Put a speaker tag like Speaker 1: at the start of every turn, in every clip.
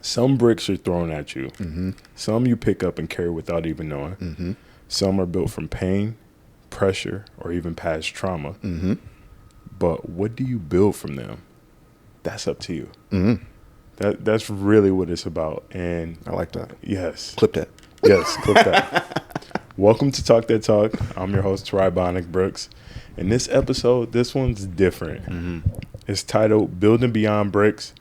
Speaker 1: Some bricks are thrown at you.
Speaker 2: Mm-hmm.
Speaker 1: Some you pick up and carry without even knowing.
Speaker 2: Mm-hmm.
Speaker 1: Some are built from pain, pressure, or even past trauma.
Speaker 2: Mm-hmm.
Speaker 1: But what do you build from them? That's up to you.
Speaker 2: Mm-hmm.
Speaker 1: That's really what it's about. And
Speaker 2: I like that.
Speaker 1: yes.
Speaker 2: Clip that.
Speaker 1: Yes, clip that. Welcome to Talk That Talk. I'm your host, Tor'i Bionic Brooks. In this episode, this one's different.
Speaker 2: Mm-hmm.
Speaker 1: It's titled Building Beyond Bricks,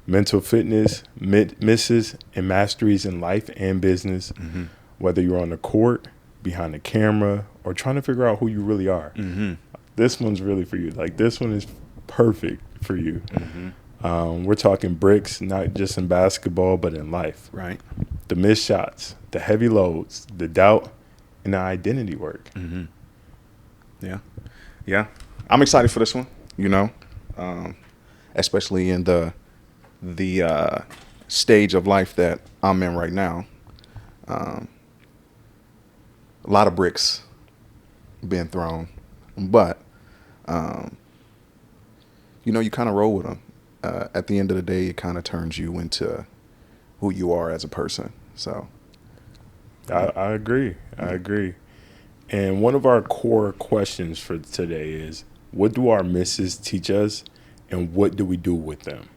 Speaker 1: Mental Fitness, Misses, and Masteries in Life and Business.
Speaker 2: Mm-hmm.
Speaker 1: Whether you're on the court, behind the camera, or trying to figure out who you really are.
Speaker 2: Mm-hmm.
Speaker 1: This one's really for you. Like, this one is perfect for you.
Speaker 2: Mm-hmm.
Speaker 1: We're talking bricks, not just in basketball, but in life.
Speaker 2: Right.
Speaker 1: The missed shots, the heavy loads, the doubt, and the identity work.
Speaker 2: Mm-hmm. Yeah. I'm excited for this one, especially in the stage of life that I'm in right now. A lot of bricks being thrown, but, you kind of roll with them. At the end of the day, it kind of turns you into who you are as a person. So
Speaker 1: I agree. I agree. And one of our core questions for today is, what do our misses teach us, and what do we do with them?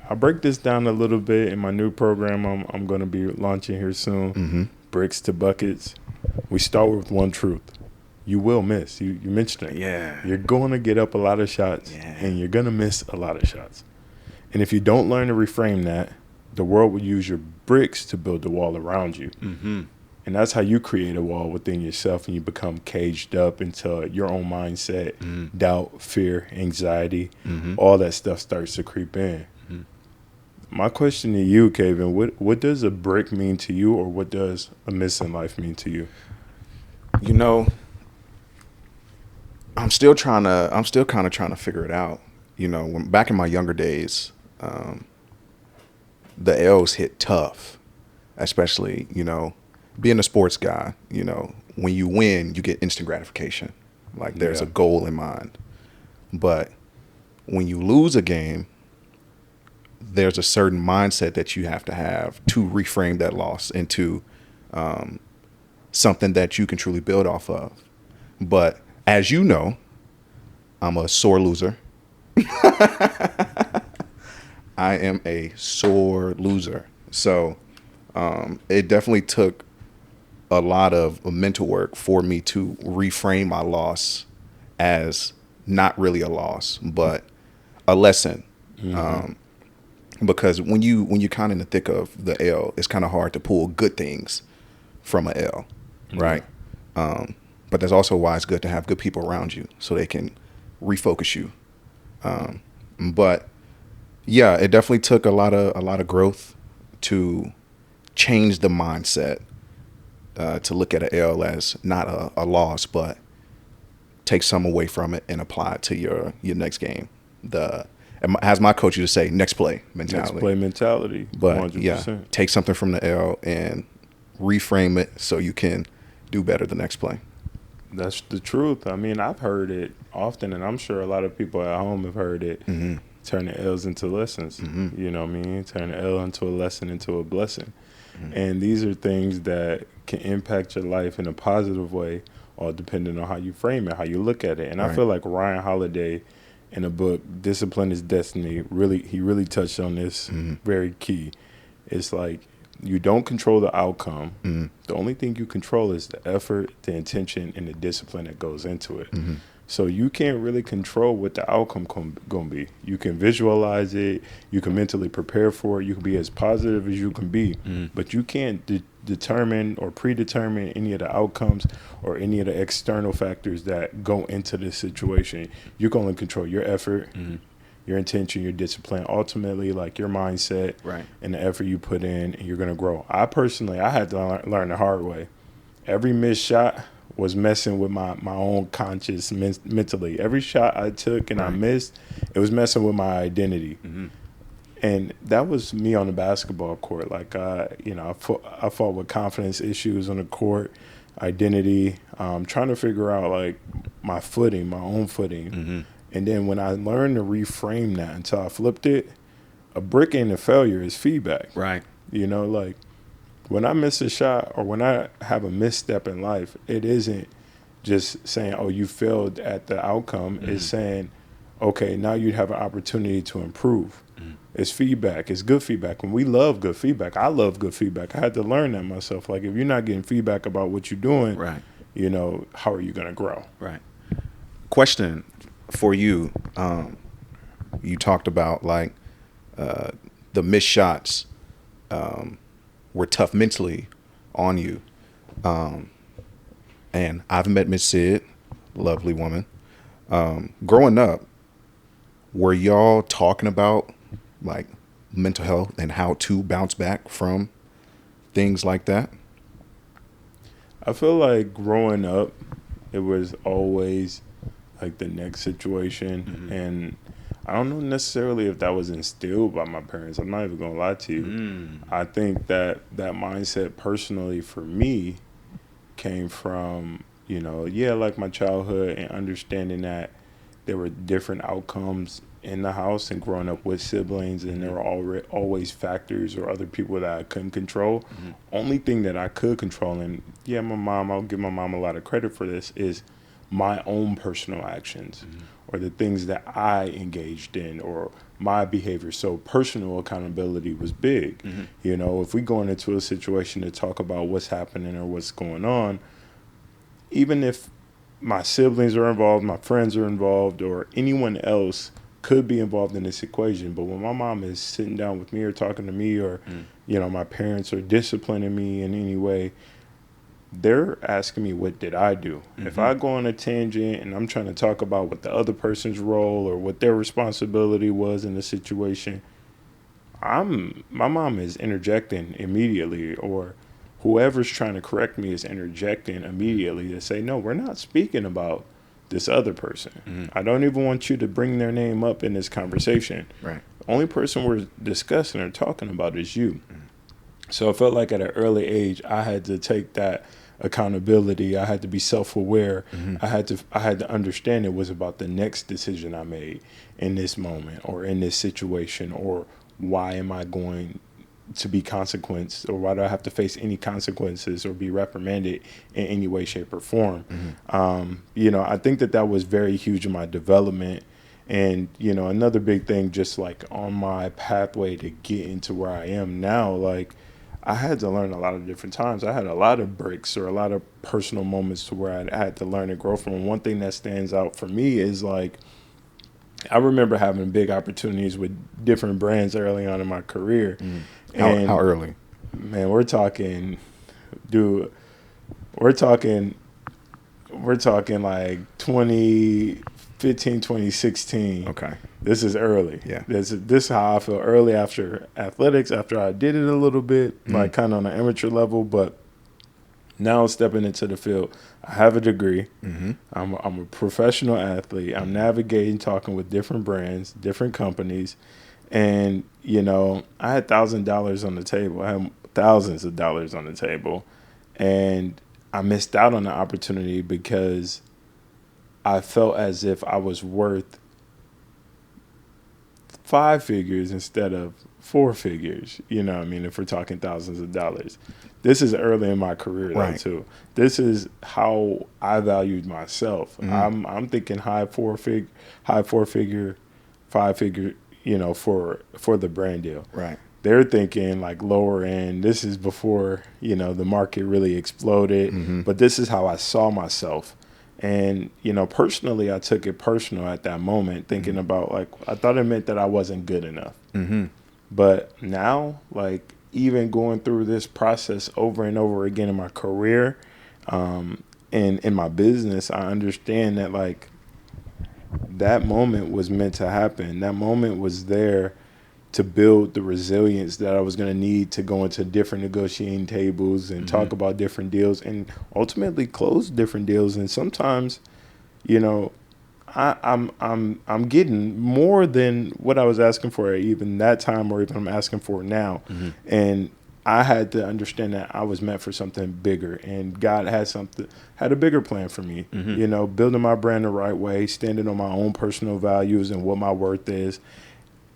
Speaker 1: I'll break this down a little bit in my new program I'm going to be launching here soon,
Speaker 2: mm-hmm.
Speaker 1: Bricks to Buckets. We start with one truth. You will miss. You mentioned it.
Speaker 2: Yeah.
Speaker 1: You're going to get up a lot of shots, and you're going to miss a lot of shots. And if you don't learn to reframe that, the world will use your bricks to build the wall around you.
Speaker 2: Mm-hmm.
Speaker 1: And that's how you create a wall within yourself, and you become caged up into your own mindset, doubt, fear, anxiety. All that stuff starts to creep in. My question to you, Kavin, what does a brick mean to you, or what does a miss in life mean to you?
Speaker 2: I'm still kind of trying to figure it out. Back in my younger days, the L's hit tough, especially, being a sports guy, when you win, you get instant gratification. Like there's a goal in mind. But when you lose a game, there's a certain mindset that you have to reframe that loss into something that you can truly build off of. But as you know, I'm a sore loser. I am a sore loser. So it definitely took a lot of mental work for me to reframe my loss as not really a loss, but a lesson. Because when you're kind of in the thick of the L, it's kind of hard to pull good things from a L, right? But that's also why it's good to have good people around you so they can refocus you. But yeah, it definitely took a lot of growth to change the mindset, to look at an L as not a loss, but take some away from it and apply it to your next game. As my coach used to say, next play mentality.
Speaker 1: Next play mentality.
Speaker 2: But
Speaker 1: 100%.
Speaker 2: yeah, take something from the L and reframe it so you can do better the next play.
Speaker 1: That's the truth. I mean, I've heard it often, and I'm sure a lot of people at home have heard it. Turn the L's into lessons. You know what I mean? Turn the L into a lesson, into a blessing. And these are things that can impact your life in a positive way, all depending on how you frame it, how you look at it. And I feel like Ryan Holiday, in a book, Discipline is Destiny, he really touched on this very key. It's like, you don't control the outcome. The only thing you control is the effort, the intention, and the discipline that goes into it. So you can't really control what the outcome going to be. You can visualize it. You can mentally prepare for it. You can be as positive as you can be. But you can't determine or predetermine any of the outcomes or any of the external factors that go into this situation. You can only control your effort, your intention, your discipline, ultimately like your mindset and the effort you put in, and you're going to grow. I had to learn the hard way. Every missed shot was messing with my own conscious mentally. Every shot I took and I missed, it was messing with my identity. And that was me on the basketball court. Like, I fought with confidence issues on the court, identity, trying to figure out like my footing, my own footing. And then when I learned to reframe that until I flipped it, a brick ain't a failure, it's feedback.
Speaker 2: Right.
Speaker 1: You know, like when I miss a shot or when I have a misstep in life, it isn't just saying, oh, you failed at the outcome. It's saying, okay, now you have an opportunity to improve. It's feedback. It's good feedback. And we love good feedback. I love good feedback. I had to learn that myself. Like, if you're not getting feedback about what you're doing,
Speaker 2: Right.
Speaker 1: you know, how are you going to grow?
Speaker 2: Right. Question for you. You talked about like the missed shots were tough mentally on you. And I've met Miss Sid, lovely woman. Growing up, were y'all talking about like mental health and how to bounce back from things like that?
Speaker 1: I feel like growing up, it was always like the next situation. And I don't know necessarily if that was instilled by my parents. I'm not even going to lie to you. I think that mindset personally for me came from, you know, like my childhood and understanding that there were different outcomes in the house and growing up with siblings, and there were always factors or other people that I couldn't control. Only thing that I could control, and my mom, I'll give my mom a lot of credit for this, is my own personal actions or the things that I engaged in or my behavior. So personal accountability was big. You know, if we going into a situation to talk about what's happening or what's going on, even if my siblings are involved, my friends are involved, or anyone else could be involved in this equation. But when my mom is sitting down with me or talking to me, or, you know, my parents are disciplining me in any way, they're asking me, what did I do? If I go on a tangent and I'm trying to talk about what the other person's role or what their responsibility was in the situation, my mom is interjecting immediately, or whoever's trying to correct me is interjecting immediately to say, no, we're not speaking about this other person. I don't even want you to bring their name up in this conversation.
Speaker 2: Right.
Speaker 1: The only person we're discussing or talking about is you. So I felt like at an early age, I had to take that accountability. I had to be self-aware. I had to understand it was about the next decision I made in this moment or in this situation, or why am I going to be consequenced, or why do I have to face any consequences or be reprimanded in any way, shape, or form? You know, I think that was very huge in my development. And, you know, another big thing, just like on my pathway to get into where I am now, like I had to learn a lot of different times. I had a lot of breaks or a lot of personal moments to where I had to learn and grow from. And one thing that stands out for me is like, I remember having big opportunities with different brands early on in my career.
Speaker 2: How early?
Speaker 1: Man, we're talking like 2015, 2016.
Speaker 2: Okay.
Speaker 1: This is early.
Speaker 2: Yeah.
Speaker 1: This is how I feel early after athletics, after I did it a little bit, like kind of on an amateur level, but now stepping into the field. I have a degree. I'm a professional athlete. I'm navigating, talking with different brands, different companies. And, you know, I had $1,000 on the table. I had thousands of dollars on the table. And I missed out on the opportunity because I felt as if I was worth 5 figures instead of 4 figures. You know what I mean? If we're talking thousands of dollars. This is early in my career, though,
Speaker 2: Right.
Speaker 1: too. This is how I valued myself. I'm thinking high four figure, 5 figure, you know, for the brand deal.
Speaker 2: Right.
Speaker 1: They're thinking like lower end. This is before, you know, the market really exploded. But this is how I saw myself. And, you know, personally, I took it personal at that moment, thinking about like, I thought it meant that I wasn't good enough. But now, like, even going through this process over and over again in my career, and in my business, I understand that like that moment was meant to happen. That moment was there to build the resilience that I was going to need to go into different negotiating tables and talk about different deals and ultimately close different deals. And sometimes, you know, I'm getting more than what I was asking for even that time, or even I'm asking for now. And I had to understand that I was meant for something bigger, and God had a bigger plan for me. You know, building my brand the right way, standing on my own personal values and what my worth is,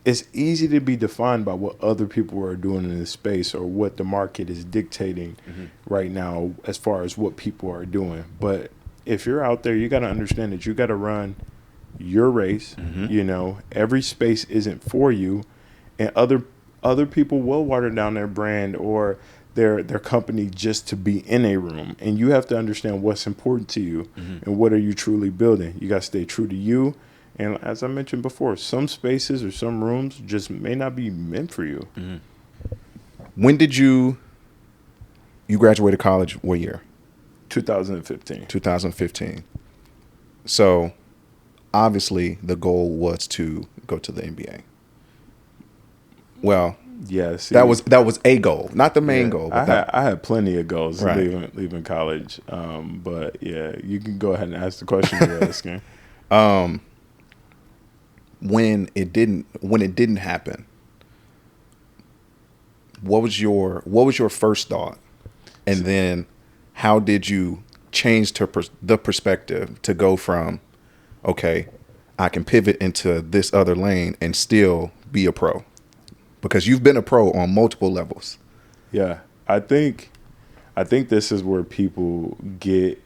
Speaker 1: it's easy to be defined by what other people are doing in this space or what the market is dictating right now as far as what people are doing. But if you're out there, you got to understand that you got to run your race. You know, every space isn't for you, and other people will water down their brand or their company just to be in a room. And you have to understand what's important to you and what are you truly building. You got to stay true to you. And as I mentioned before, some spaces or some rooms just may not be meant for you.
Speaker 2: When did you graduated college? What year?
Speaker 1: 2015.
Speaker 2: 2015. So obviously the goal was to go to the NBA. Well,
Speaker 1: yeah, see,
Speaker 2: that was a goal, not the main goal. But
Speaker 1: I had plenty of goals
Speaker 2: Right.
Speaker 1: leaving college. But yeah, you can go ahead and ask the question you're asking.
Speaker 2: When it didn't happen, what was your first thought, and then how did you change the perspective to go from, okay, I can pivot into this other lane and still be a pro, because you've been a pro on multiple levels.
Speaker 1: Yeah, I think this is where people get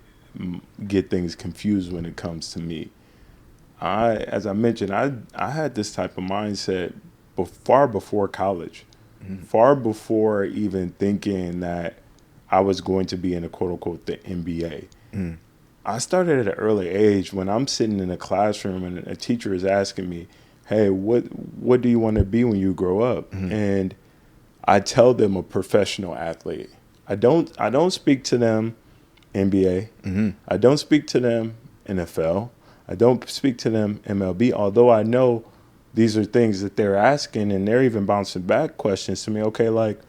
Speaker 1: things confused when it comes to me. As I mentioned, I had this type of mindset far before college, far before even thinking that I was going to be in a quote unquote the NBA. I started at an early age when I'm sitting in a classroom and a teacher is asking me, "Hey, what do you want to be when you grow up?" And I tell them a professional athlete. I don't speak to them NBA. I don't speak to them NFL. I don't speak to them MLB, although I know these are things that they're asking, and they're even bouncing back questions to me. Okay, like,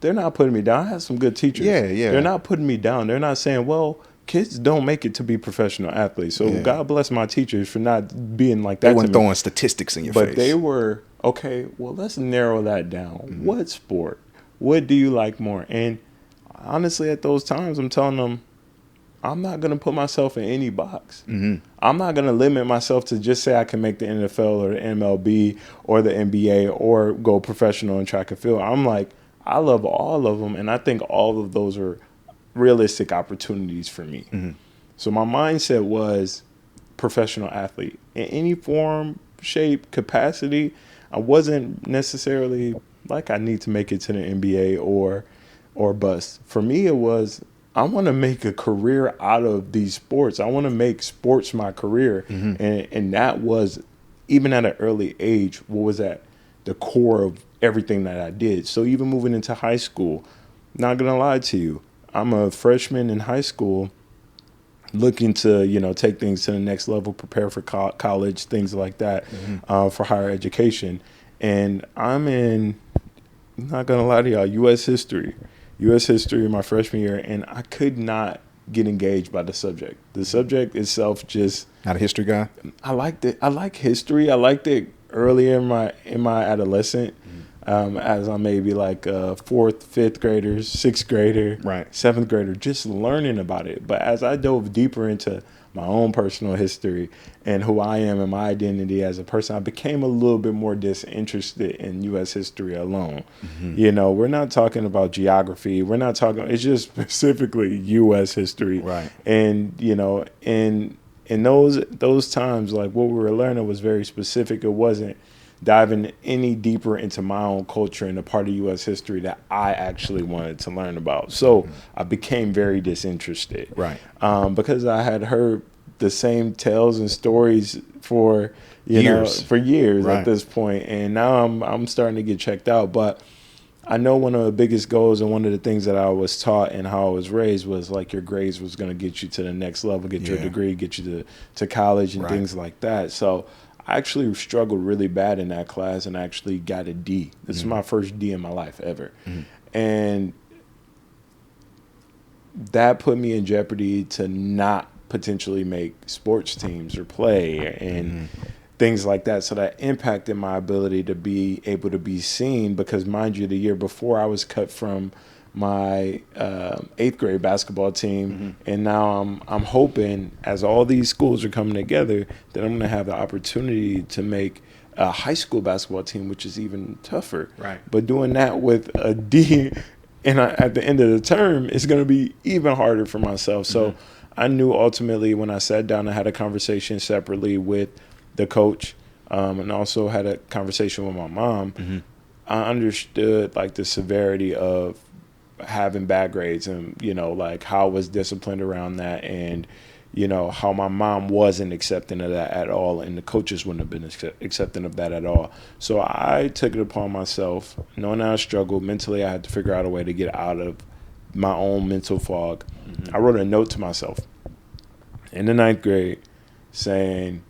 Speaker 1: they're not putting me down. I have some good teachers.
Speaker 2: Yeah, yeah.
Speaker 1: They're not putting me down. They're not saying, well, kids don't make it to be professional athletes. So God bless my teachers for not being like that.
Speaker 2: They weren't throwing statistics in your face.
Speaker 1: But they were, okay, well, let's narrow that down. What sport? What do you like more? And honestly, at those times, I'm telling them, I'm not going to put myself in any box. I'm not going to limit myself to just say I can make the NFL or the MLB or the NBA or go professional in track and field. I'm like, I love all of them, and I think all of those are realistic opportunities for me. So my mindset was professional athlete in any form, shape, capacity. I wasn't necessarily like I need to make it to the NBA or bust. For me, it was, I want to make a career out of these sports. I want to make sports my career. And that was, even at an early age, what was at the core of everything that I did. So even moving into high school, not going to lie to you, I'm a freshman in high school looking to, take things to the next level, prepare for college, things like that, for higher education. And I'm not going to lie to y'all, U.S. history my freshman year, and I could not get engaged by the subject. The subject itself just...
Speaker 2: Not a history guy?
Speaker 1: I liked it. I like history. I liked it earlier in my adolescent, as I maybe like fourth, fifth grader, sixth grader,
Speaker 2: Right.
Speaker 1: seventh grader, just learning about it. But as I dove deeper into my own personal history and who I am and my identity as a person, I became a little bit more disinterested in U.S. history alone. We're not talking about geography. We're not talking, it's just specifically U.S. history.
Speaker 2: Right.
Speaker 1: And, in those times, like, what we were learning was very specific. It wasn't diving any deeper into my own culture and a part of U.S. history that I actually wanted to learn about. So I became very disinterested.
Speaker 2: Right.
Speaker 1: Because I had heard the same tales and stories for
Speaker 2: years
Speaker 1: right.
Speaker 2: At
Speaker 1: this point. And now I'm starting to get checked out. But I know one of the biggest goals and one of the things that I was taught and how I was raised was like your grades was going to get you to the next level, get your degree, get you to college and things like that. So I actually struggled really bad in that class and actually got a D. This is my first D in my life ever. And that put me in jeopardy to not potentially make sports teams or play and things like that. So that impacted my ability to be able to be seen, because mind you, the year before I was cut from my 8th grade basketball team, and now I'm hoping, as all these schools are coming together, that I'm going to have the opportunity to make a high school basketball team, which is even tougher.
Speaker 2: Right.
Speaker 1: But doing that with a D, and at the end of the term, it's going to be even harder for myself. So I knew ultimately when I sat down and had a conversation separately with the coach, and also had a conversation with my mom, I understood like the severity of having bad grades and, you know, like how I was disciplined around that, and, you know, how my mom wasn't accepting of that at all, and the coaches wouldn't have been accepting of that at all. So I took it upon myself, knowing I struggled mentally, I had to figure out a way to get out of my own mental fog. I wrote a note to myself in the 9th grade saying,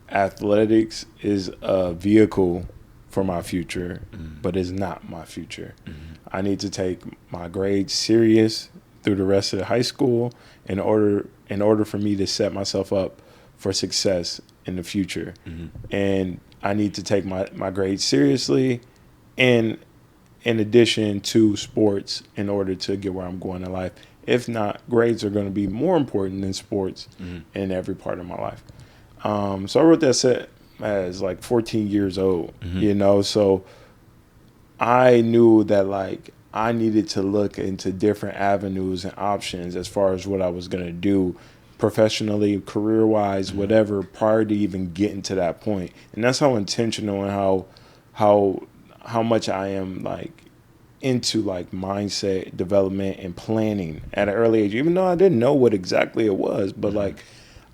Speaker 1: athletics is a vehicle for my future, but it's not my future. I need to take my grades serious through the rest of the high school in order for me to set myself up for success in the future. And I need to take my grades seriously, and in addition to sports, in order to get where I'm going in life. If not, grades are going to be more important than sports in every part of my life. So I wrote that set as like 14 years old, you know, so I knew that like I needed to look into different avenues and options as far as what I was going to do professionally, career-wise, whatever, prior to even getting to that point. And that's how intentional and how much I am like into like mindset development and planning at an early age, even though I didn't know what exactly it was, but like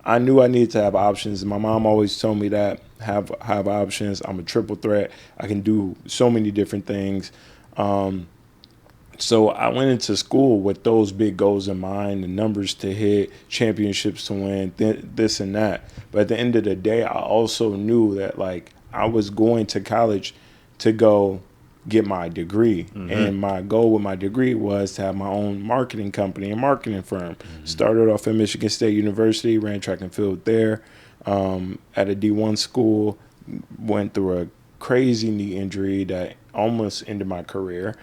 Speaker 1: I knew I needed to have options. My mom always told me that have options. I'm a triple threat. I can do so many different things. So I went into school with those big goals in mind, the numbers to hit, championships to win, this and that. But at the end of the day, I also knew that like I was going to college to go get my degree. And my goal with my degree was to have my own marketing company and marketing firm. Started off at Michigan State University, ran track and field there, at a D1 school, went through a crazy knee injury that almost ended my career.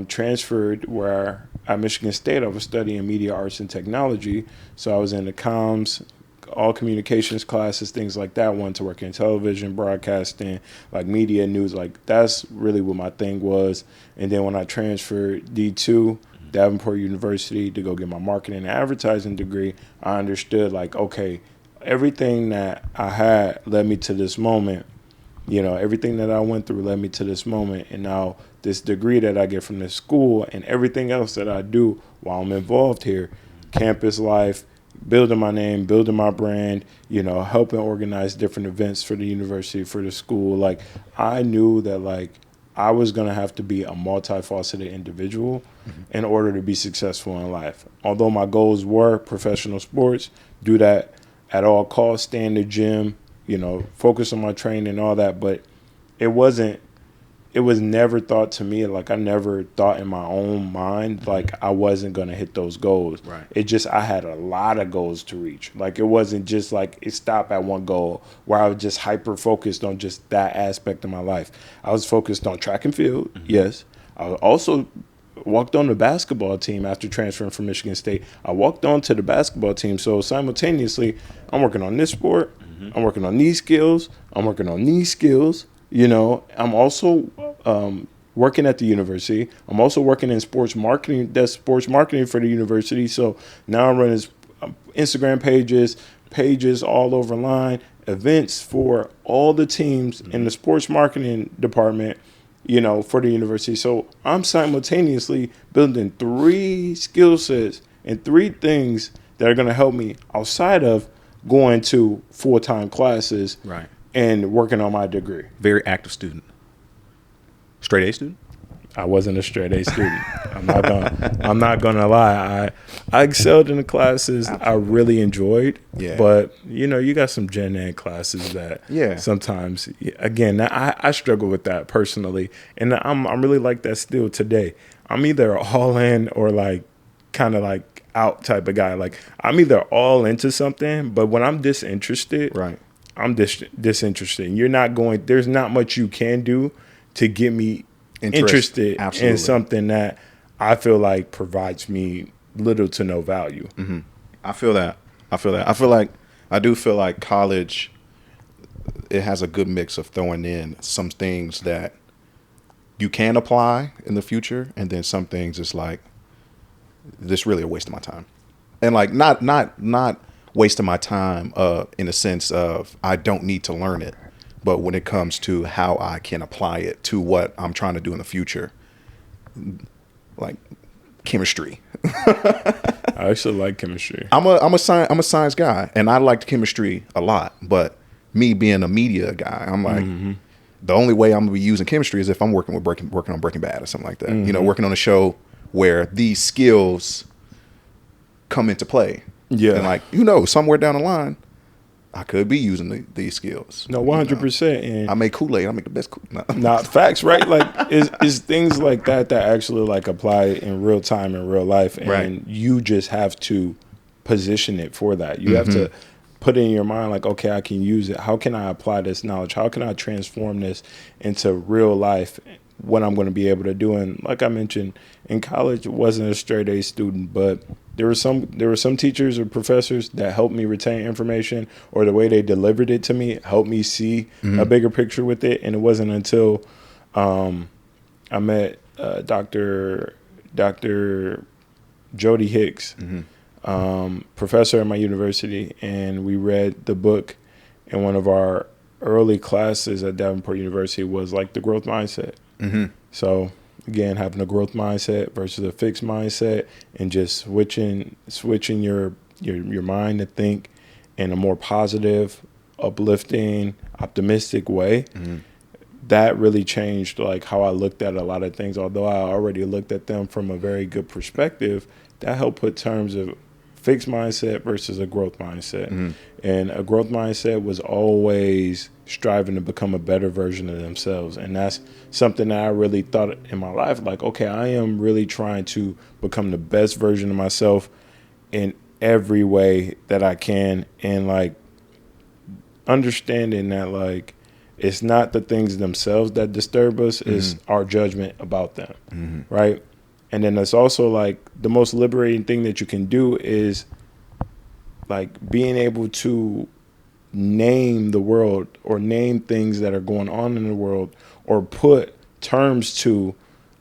Speaker 1: Transferred where at Michigan State I was studying media arts and technology. So I was in the comms, all communications classes, things like that. Wanted to work in television, broadcasting, like media, news, like that's really what my thing was. And then when I transferred D2, Davenport University, to go get my marketing and advertising degree, I understood like, okay, everything that I had led me to this moment. You know, everything that I went through led me to this moment. And now this degree that I get from this school and everything else that I do while I'm involved here, campus life, building my name, building my brand, you know, helping organize different events for the university, for the school. Like, I knew that, like, I was going to have to be a multifaceted individual in order to be successful in life. Although my goals were professional sports, do that at all costs, stay in the gym, you know, focus on my training and all that. But it was never thought to me, like I never thought in my own mind, like I wasn't going to hit those goals.
Speaker 2: Right.
Speaker 1: It just, I had a lot of goals to reach. Like it wasn't just like it stopped at one goal where I was just hyper focused on just that aspect of my life. I was focused on track and field. Yes. I also walked on the basketball team after transferring from Michigan State. I walked on to the basketball team. So simultaneously, I'm working on this sport. I'm working on these skills. I'm working on these skills. You know, I'm also working at the university. I'm also working in sports marketing. That's sports marketing for the university. So now I'm running Instagram pages all over line, events for all the teams in the sports marketing department, you know, for the university. So I'm simultaneously building 3 skill sets and 3 things that are going to help me outside of going to full-time classes.
Speaker 2: Right.
Speaker 1: And working on my degree.
Speaker 2: Very active student. Straight A student?
Speaker 1: I wasn't a straight A student. I'm not gonna lie. I excelled in the classes. Absolutely. I really enjoyed.
Speaker 2: Yeah.
Speaker 1: But you know, you got some gen ed classes that sometimes, again, I struggle with that personally, and I'm really like that still today. I'm either all in or like kind of like out type of guy. Like I'm either all into something, but when I'm disinterested,
Speaker 2: right.
Speaker 1: I'm disinterested. There's not much you can do to get me interested in something that I feel like provides me little to no value.
Speaker 2: I feel that. I do feel like college, it has a good mix of throwing in some things that you can apply in the future, and then some things it's like, this really a waste of my time. And like not wasting my time in the sense of I don't need to learn it, but when it comes to how I can apply it to what I'm trying to do in the future, like chemistry.
Speaker 1: I actually like chemistry.
Speaker 2: I'm a science guy, and I liked chemistry a lot. But me being a media guy, I'm like, the only way I'm gonna be using chemistry is if I'm working on Breaking Bad or something like that. You know, working on a show where these skills come into play.
Speaker 1: Yeah.
Speaker 2: And like, you know, somewhere down the line, I could be using these skills.
Speaker 1: No, 100%. And
Speaker 2: I make Kool-Aid. I make the best Kool-Aid.
Speaker 1: not facts, right? Like, is things like that actually like apply in real time in real life, and you just have to position it for that. You have to put it in your mind like, okay, I can use it. How can I apply this knowledge? How can I transform this into real life? What I'm going to be able to do. And like I mentioned, in college, I wasn't a straight A student, but there were some teachers or professors that helped me retain information, or the way they delivered it to me helped me see a bigger picture with it. And it wasn't until I met Dr. Jody Hicks, professor at my university, and we read the book in one of our early classes at Davenport University was like the growth mindset. So again, having a growth mindset versus a fixed mindset, and just switching your mind to think in a more positive, uplifting, optimistic way. That really changed like how I looked at a lot of things. Although I already looked at them from a very good perspective, that helped put terms of fixed mindset versus a growth mindset. And a growth mindset was always striving to become a better version of themselves. And that's something that I really thought in my life, like, okay, I am really trying to become the best version of myself in every way that I can. And like understanding that like it's not the things themselves that disturb us, it's our judgment about them. Right. And then it's also like the most liberating thing that you can do is like being able to name the world, or name things that are going on in the world, or put terms to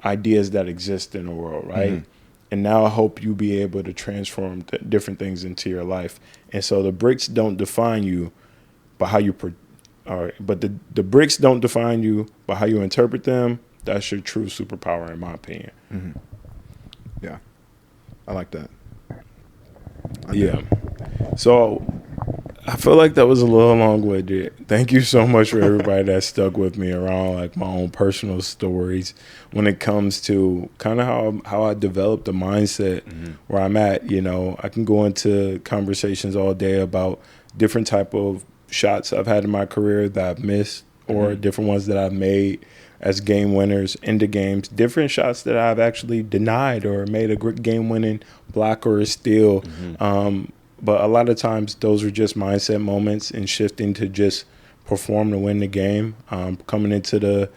Speaker 1: ideas that exist in the world, right? And now I hope you be able to transform different things into your life. And so the bricks don't define you, but how you, but the bricks don't define you, but how you interpret them. That's your true superpower, in my opinion.
Speaker 2: Yeah, I like that.
Speaker 1: So I feel like that was a little long-winded. Thank you so much for everybody that stuck with me around like my own personal stories when it comes to kind of how I developed a mindset where I'm at. You know, I can go into conversations all day about different type of shots I've had in my career that I've missed, or different ones that I've made as game winners into games, different shots that I've actually denied or made a game-winning block or a steal. But a lot of times those are just mindset moments, and shifting to just perform to win the game, coming into the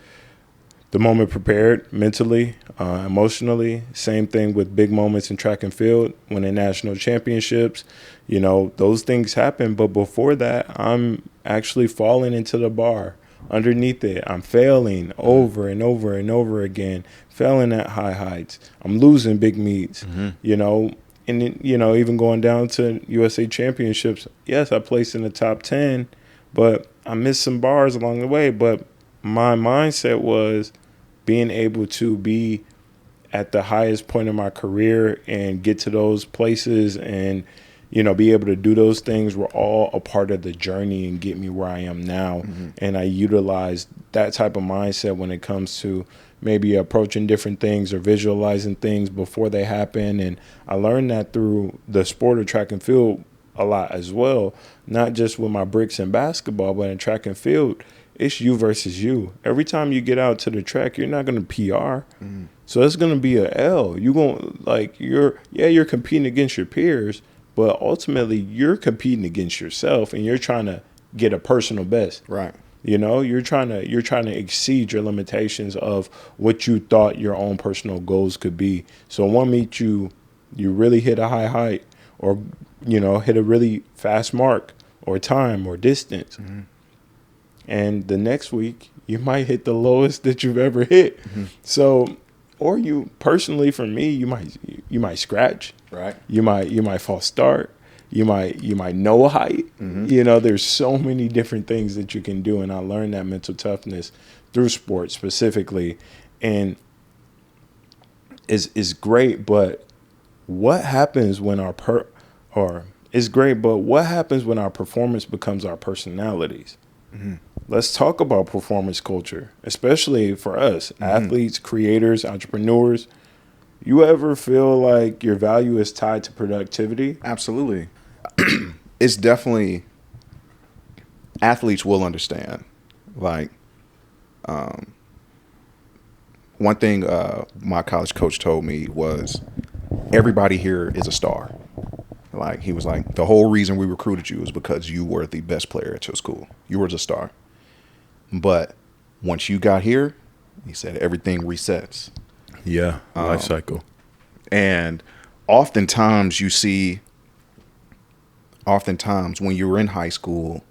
Speaker 1: moment prepared mentally, emotionally. Same thing with big moments in track and field, winning national championships. You know, those things happen. But before that, I'm actually falling into the bar. Underneath it, I'm failing over and over and over again, failing at high heights. I'm losing big meets, you know. And, you know, even going down to USA championships, yes, I placed in the top 10, but I missed some bars along the way. But my mindset was being able to be at the highest point of my career and get to those places and, you know, be able to do those things were all a part of the journey and get me where I am now. And I utilized that type of mindset when it comes to maybe approaching different things or visualizing things before they happen. And I learned that through the sport of track and field a lot as well, not just with my bricks in basketball, but in track and field, it's you versus you. Every time you get out to the track, you're not going to PR. So it's going to be a L. You're going like you're competing against your peers, but ultimately you're competing against yourself, and you're trying to get a personal best.
Speaker 2: Right.
Speaker 1: You know, you're trying to exceed your limitations of what you thought your own personal goals could be. So one meet you really hit a high height, or, you know, hit a really fast mark or time or distance. and the next week you might hit the lowest that you've ever hit. So, or you personally, for me, you might scratch,
Speaker 2: Right.
Speaker 1: You might false start. You might no height. You know, there's so many different things that you can do, and I learned that mental toughness through sports specifically, and is great. But what happens when it's great, but what happens when our performance becomes our personalities? Let's talk about performance culture, especially for us, athletes, creators, entrepreneurs. You ever feel like your value is tied to productivity?
Speaker 2: Absolutely. It's definitely, athletes will understand. Like, one thing my college coach told me was, everybody here is a star. Like, he was like, the whole reason we recruited you is because you were the best player at your school. You were the star. But once you got here, he said, everything resets.
Speaker 1: Yeah, life cycle.
Speaker 2: And oftentimes when you're in high school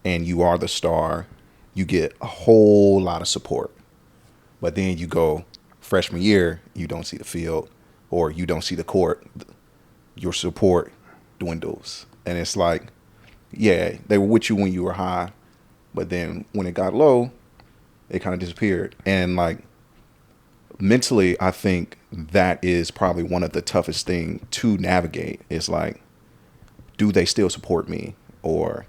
Speaker 2: and you are the star, you get a whole lot of support. But then you go freshman year, you don't see the field or you don't see the court. Your support dwindles. And it's like, yeah, they were with you when you were high, but then when it got low, it kind of disappeared. And like, mentally, I think that is probably one of the toughest things to navigate. Is like, do they still support me, or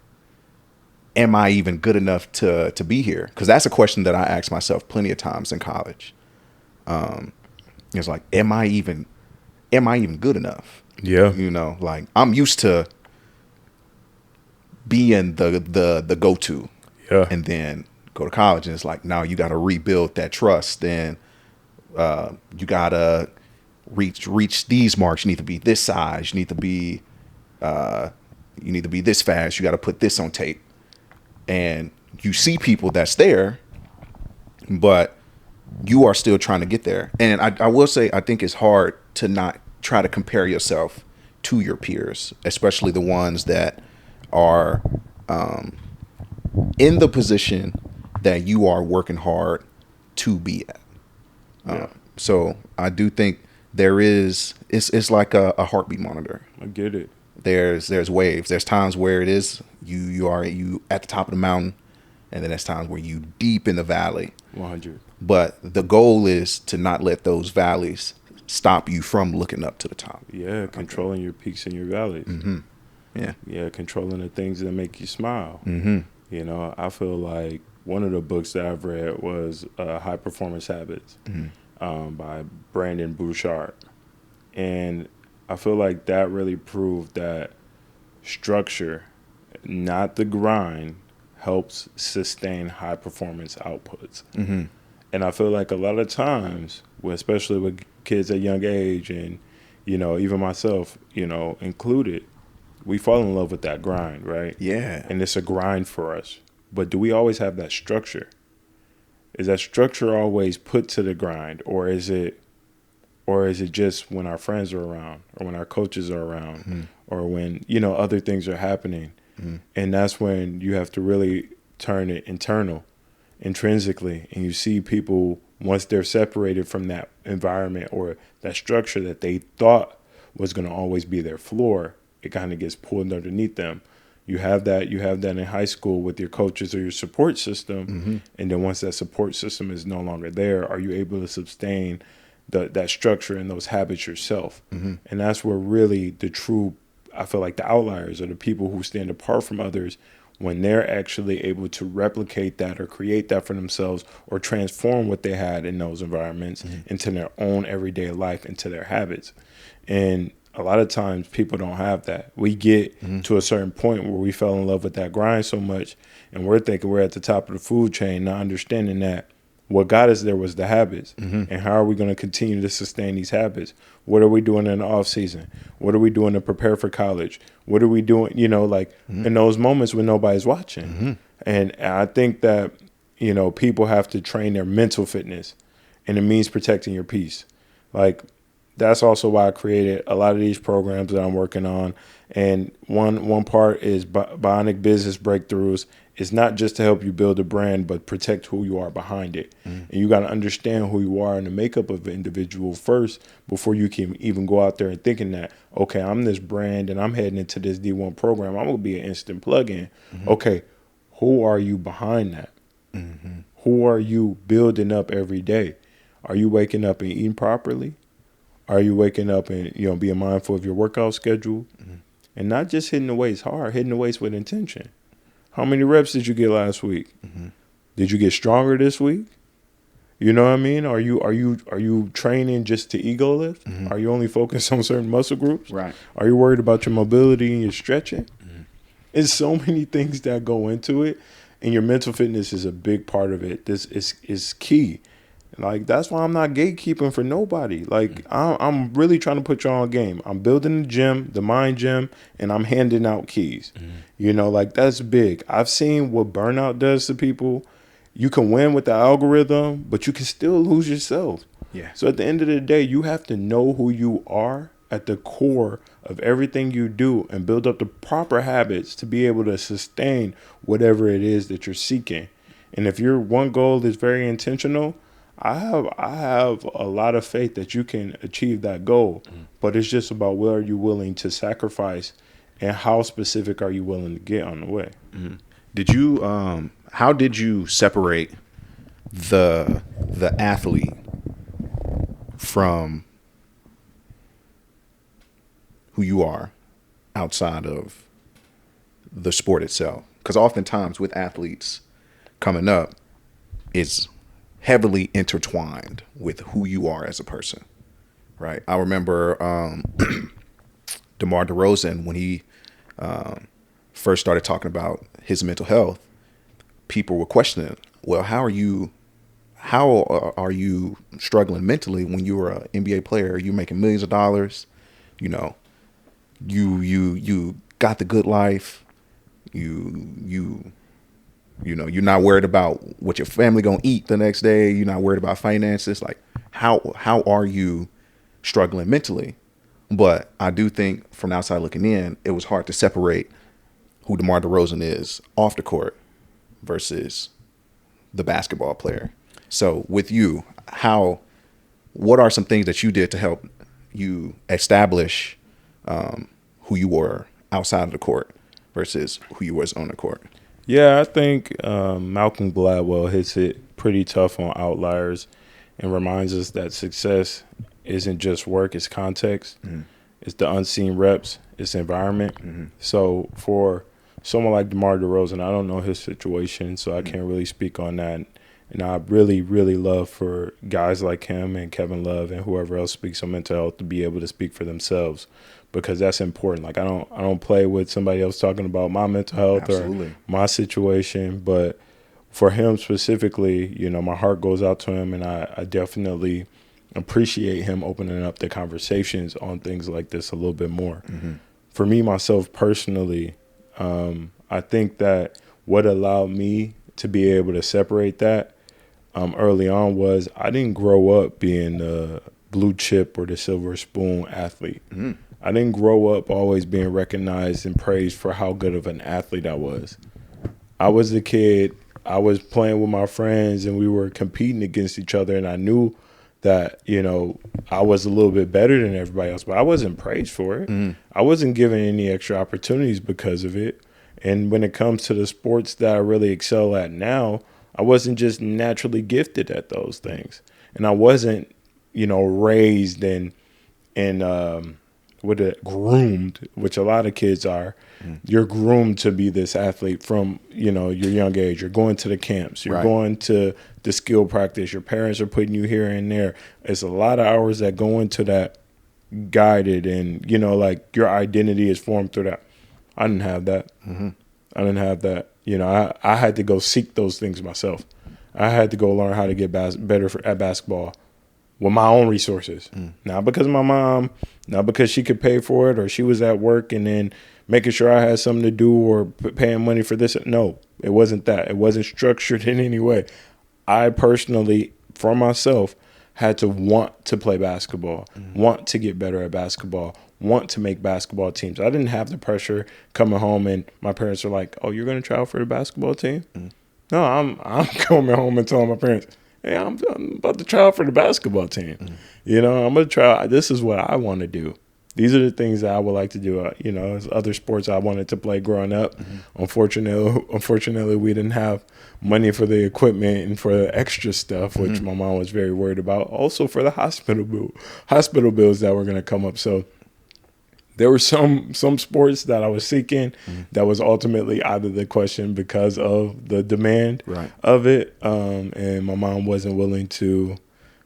Speaker 2: am I even good enough to be here? Because that's a question that I asked myself plenty of times in college. It's like, am I even good enough?
Speaker 1: Yeah.
Speaker 2: You know, like, I'm used to being the go-to.
Speaker 1: Yeah.
Speaker 2: And then go to college and it's like, now you got to rebuild that trust, and you got to reach these marks. You need to be this size. You need to be this fast. You got to put this on tape. And you see people that's there, but you are still trying to get there. And I will say, I think it's hard to not try to compare yourself to your peers, especially the ones that are in the position that you are working hard to be at. So I do think it's like a heartbeat monitor.
Speaker 1: I get it.
Speaker 2: There's waves. There's times where it is you are at the top of the mountain, and then there's times where you deep in the valley.
Speaker 1: 100.
Speaker 2: But the goal is to not let those valleys stop you from looking up to the top.
Speaker 1: Yeah, controlling your peaks and your valleys. Yeah, controlling the things that make you smile. You know, I feel like one of the books that I've read was High Performance Habits by Brandon Bouchard. And I feel like that really proved that structure, not the grind, helps sustain high performance outputs. And I feel like a lot of times, especially with kids at young age, and, you know, even myself, you know, included, we fall in love with that grind, right?
Speaker 2: Yeah.
Speaker 1: And it's a grind for us. But do we always have that structure? Is that structure always put to the grind, or is it just when our friends are around, or when our coaches are around, or when, you know, other things are happening? And that's when you have to really turn it intrinsically, and you see people, once they're separated from that environment or that structure that they thought was going to always be their floor, it kind of gets pulled underneath them. You have that in high school with your coaches or your support system, and then once that support system is no longer there, are you able to sustain that structure and those habits yourself? And that's where really I feel like the outliers are the people who stand apart from others, when they're actually able to replicate that or create that for themselves, or transform what they had in those environments into their own everyday life, into their habits. And a lot of times people don't have that. We get to a certain point where we fell in love with that grind so much, and we're thinking we're at the top of the food chain, not understanding that what got us there was the habits. And how are we going to continue to sustain these habits? What are we doing in the off season? What are we doing to prepare for college? What are we doing, you know, like in those moments when nobody's watching? And I think that, you know, people have to train their mental fitness, and it means protecting your peace. Like, that's also why I created a lot of these programs that I'm working on. And one part is Bionic Business Breakthroughs. It's not just to help you build a brand, but protect who you are behind it. And you got to understand who you are and the makeup of an individual first before you can even go out there and thinking that, okay, I'm this brand and I'm heading into this D1 program. I'm going to be an instant plug-in. Okay, who are you behind that? Who are you building up every day? Are you waking up and eating properly? Are you waking up and, being mindful of your workout schedule? And not just hitting the weights hard, hitting the weights with intention. How many reps did you get last week? Did you get stronger this week? You know what I mean? Are you training just to ego lift? Are you only focused on certain muscle groups?
Speaker 2: Right.
Speaker 1: Are you worried about your mobility and your stretching? It's so many things that go into it, and your mental fitness is a big part of it. This is key. Like, that's why I'm not gatekeeping for nobody. Like, I'm really trying to put y'all on game. I'm building the gym, the mind gym, and I'm handing out keys. Like, that's big. I've seen what burnout does to people. You can win with the algorithm, but you can still lose yourself.
Speaker 2: Yeah.
Speaker 1: So at the end of the day, you have to know who you are at the core of everything you do and build up the proper habits to be able to sustain whatever it is that you're seeking. And if your one goal is very intentional, I have a lot of faith that you can achieve that goal, but it's just about what are you willing to sacrifice and how specific are you willing to get on the way.
Speaker 2: Did you how did you separate the athlete from who you are outside of the sport itself? Because oftentimes with athletes coming up, it's heavily intertwined with who you are as a person, right? I remember DeMar DeRozan, when he first started talking about his mental health, people were questioning, well, how are you struggling mentally when you were an NBA player? You're making millions of dollars, you got the good life, you're not worried about what your family gonna eat the next day. You're not worried about finances. Like, how are you struggling mentally? But I do think from the outside looking in, it was hard to separate who DeMar DeRozan is off the court versus the basketball player. So with you, what are some things that you did to help you establish who you were outside of the court versus who you was on the court?
Speaker 1: Yeah, I think Malcolm Gladwell hits it pretty tough on outliers and reminds us that success isn't just work, it's context. It's the unseen reps, it's environment. So for someone like DeMar DeRozan, I don't know his situation, so I can't really speak on that. And I really, really love for guys like him and Kevin Love and whoever else speaks on mental health to be able to speak for themselves, because that's important. Like, I don't play with somebody else talking about my mental health or my situation, but for him specifically, my heart goes out to him, and I definitely appreciate him opening up the conversations on things like this a little bit more. For me, myself personally, I think that what allowed me to be able to separate that early on was I didn't grow up being the blue chip or the silver spoon athlete. I didn't grow up always being recognized and praised for how good of an athlete I was. I was a kid, I was playing with my friends and we were competing against each other, and I knew that, I was a little bit better than everybody else, but I wasn't praised for it. I wasn't given any extra opportunities because of it. And when it comes to the sports that I really excel at now, I wasn't just naturally gifted at those things. And I wasn't, raised and groomed, which a lot of kids are. You're groomed to be this athlete from, your young age. You're going to the camps. You're going to the skill practice. Your parents are putting you here and there. It's a lot of hours that go into that guided, and, like, your identity is formed through that. I didn't have that. I didn't have that. I had to go seek those things myself. I had to go learn how to get better at basketball with my own resources. Not because of my mom, not because she could pay for it or she was at work and then making sure I had something to do or paying money for this. No, it wasn't that. It wasn't structured in any way. I personally, for myself, had to want to play basketball, want to get better at basketball, want to make basketball teams. I didn't have the pressure coming home and my parents were like, "Oh, you're going to try out for the basketball team?" No, I'm coming home and telling my parents, "Hey, I'm about to try out for the basketball team. You know, I'm going to try. This is what I want to do. These are the things that I would like to do. You know, as other sports I wanted to play growing up. Unfortunately, we didn't have money for the equipment and for the extra stuff, which my mom was very worried about. Also for the hospital bills that were going to come up. So there were some sports that I was seeking that was ultimately out of the question because of the demand of it. And my mom wasn't willing to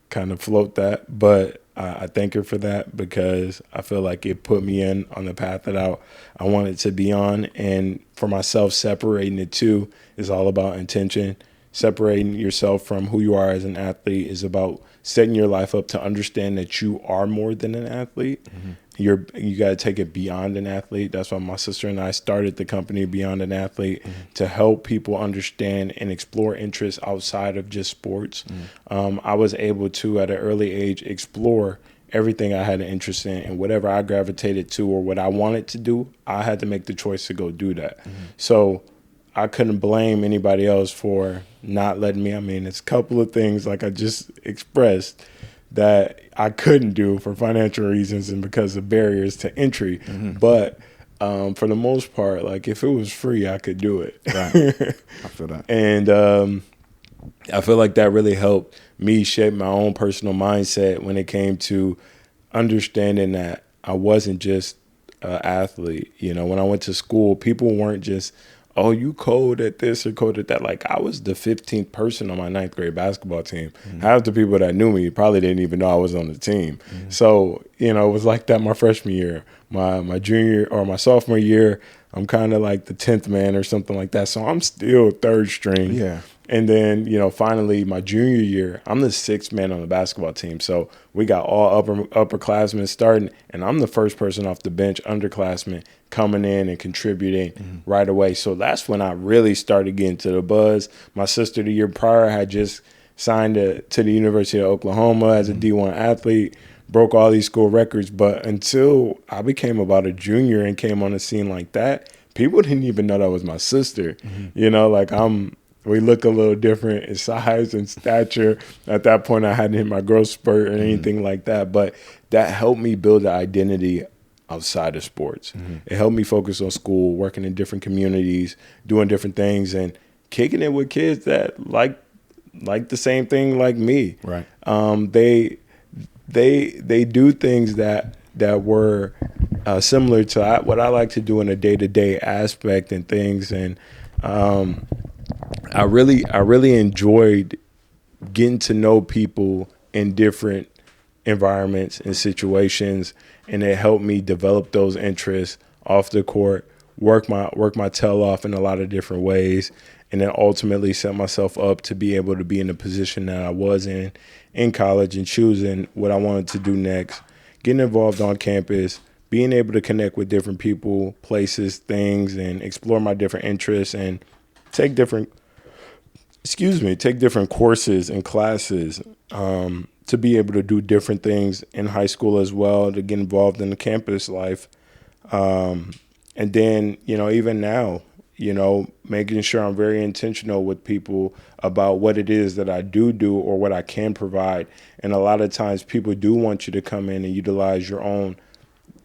Speaker 1: kind of float that. But I thank her for that because I feel like it put me on the path that I wanted to be on. And for myself, separating the two is all about intention. Separating yourself from who you are as an athlete is about setting your life up to understand that you are more than an athlete. You got to take it beyond an athlete. That's why my sister and I started the company Beyond an Athlete to help people understand and explore interests outside of just sports. I was able to, at an early age, explore everything I had an interest in, and whatever I gravitated to or what I wanted to do, I had to make the choice to go do that. So I couldn't blame anybody else for not letting me. I mean, it's a couple of things like I just expressed that I couldn't do for financial reasons and because of barriers to entry. But for the most part, like if it was free, I could do it.
Speaker 2: Right. I feel that.
Speaker 1: And I feel like that really helped me shape my own personal mindset when it came to understanding that I wasn't just an athlete. You know, when I went to school, people weren't just, "Oh, you cold at this or cold at that." Like I was the 15th person on my 9th grade basketball team. Half the people that knew me probably didn't even know I was on the team. So, you know, it was like that my freshman year. My junior or my sophomore year, I'm kind of like the 10th man or something like that. So I'm still third string.
Speaker 2: Yeah.
Speaker 1: And then, you know, finally my junior year, I'm the 6th man on the basketball team. So we got all upperclassmen starting, and I'm the first person off the bench, underclassmen, coming in and contributing right away. So that's when I really started getting to the buzz. My sister the year prior had just signed to the University of Oklahoma as a D1 athlete, broke all these school records. But until I became about a junior and came on the scene like that, people didn't even know that was my sister. You know, like we look a little different in size and stature. At that point, I hadn't hit my growth spurt or anything like that. But that helped me build an identity outside of sports. It helped me focus on school, working in different communities, doing different things, and kicking it with kids that like the same thing like me.
Speaker 2: Right.
Speaker 1: They do things that were similar to what I like to do in a day-to-day aspect and things. And I really enjoyed getting to know people in different environments and situations, and it helped me develop those interests off the court, work my tail off in a lot of different ways, and then ultimately set myself up to be able to be in the position that I was in college and choosing what I wanted to do next, getting involved on campus, being able to connect with different people, places, things, and explore my different interests and take different courses and classes to be able to do different things in high school as well, to get involved in the campus life. And then, you know, even now, you know, making sure I'm very intentional with people about what it is that I do or what I can provide. And a lot of times people do want you to come in and utilize your own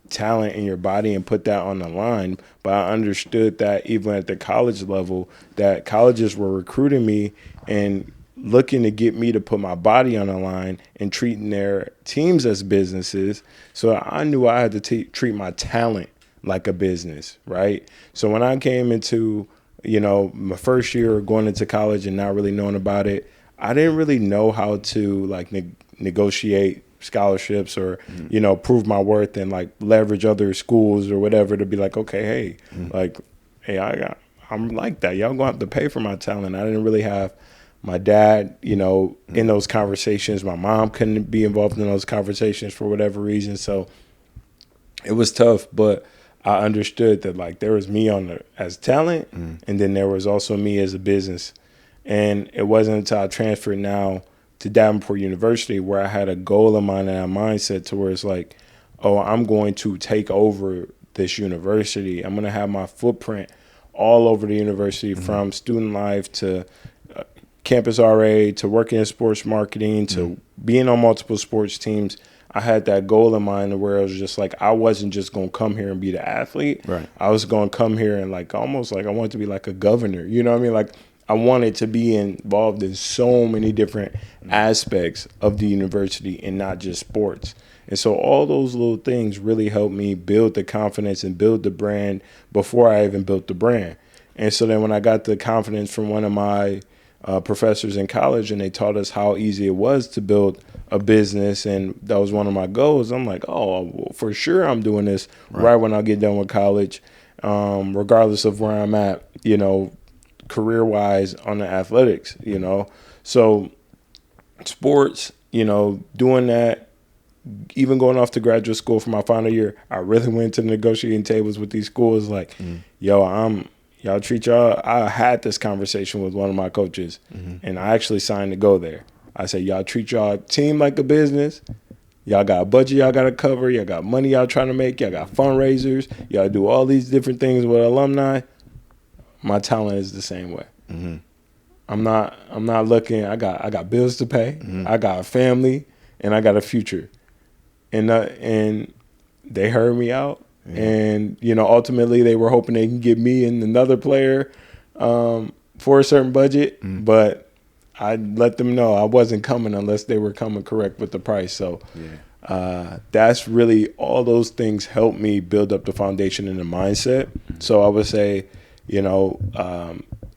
Speaker 1: talent in your body and put that on the line. But I understood that even at the college level, that colleges were recruiting me and looking to get me to put my body on the line and treating their teams as businesses. So I knew I had to treat my talent like a business, right? So when I came into, you know, my first year going into college and not really knowing about it, I didn't really know how to like negotiate scholarships or, you know, prove my worth and like leverage other schools or whatever to be like, okay, hey, I'm like that. Y'all gonna have to pay for my talent. I didn't really have my dad, you know, in those conversations. My mom couldn't be involved in those conversations for whatever reason. So it was tough, but I understood that like there was me as talent, and then there was also me as a business. And it wasn't until I transferred now to Davenport University, where I had a goal in mind and a mindset to where it's like, oh, I'm going to take over this university. I'm going to have my footprint all over the university, from student life to campus RA to working in sports marketing to being on multiple sports teams. I had that goal in mind where I was just like, I wasn't just going to come here and be the athlete.
Speaker 2: Right.
Speaker 1: I was going to come here and like almost like I wanted to be like a governor. You know what I mean? Like I wanted to be involved in so many different aspects of the university and not just sports. And so all those little things really helped me build the confidence and build the brand before I even built the brand. And so then when I got the confidence from one of my professors in college, and they taught us how easy it was to build a business, and that was one of my goals. I'm like, oh, well, for sure I'm doing this right when I get done with college, regardless of where I'm at, you know, career-wise on the athletics, you know. So sports, you know, doing that, even going off to graduate school for my final year, I really went to the negotiating tables with these schools like, yo, y'all treat y'all. I had this conversation with one of my coaches, and I actually signed to go there. I said, y'all treat y'all team like a business. Y'all got a budget y'all got to cover. Y'all got money y'all trying to make. Y'all got fundraisers. Y'all do all these different things with alumni. My talent is the same way. I'm not looking. I got bills to pay. I got a family, and I got a future. And they heard me out. And, you know, ultimately they were hoping they can get me and another player for a certain budget. But I let them know I wasn't coming unless they were coming correct with the price. So that's really, all those things helped me build up the foundation and the mindset. So I would say, you know,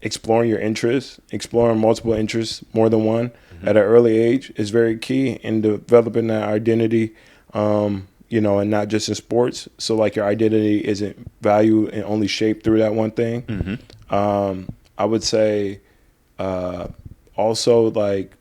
Speaker 1: exploring your interests, exploring multiple interests, more than one, at an early age is very key in developing that identity. You know, and not just in sports. So like your identity isn't valued and only shaped through that one thing. I would say also like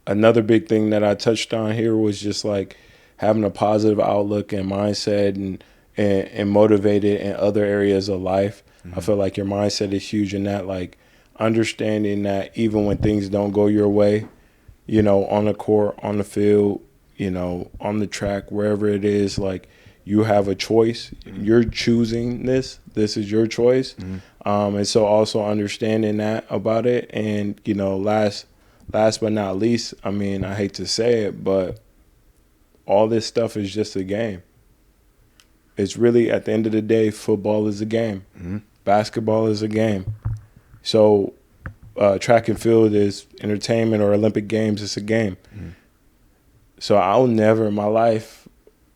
Speaker 1: another big thing that I touched on here was just like having a positive outlook and mindset and motivated in other areas of life. I feel like your mindset is huge in that, like understanding that even when things don't go your way, you know, on the court, on the field, you know, on the track, wherever it is, like you have a choice. You're choosing this. This is your choice. And so also understanding that about it. And, you know, last but not least, I mean, I hate to say it, but all this stuff is just a game. It's really, at the end of the day, football is a game. Basketball is a game. So track and field is entertainment, or Olympic Games, it's a game. So I'll never in my life,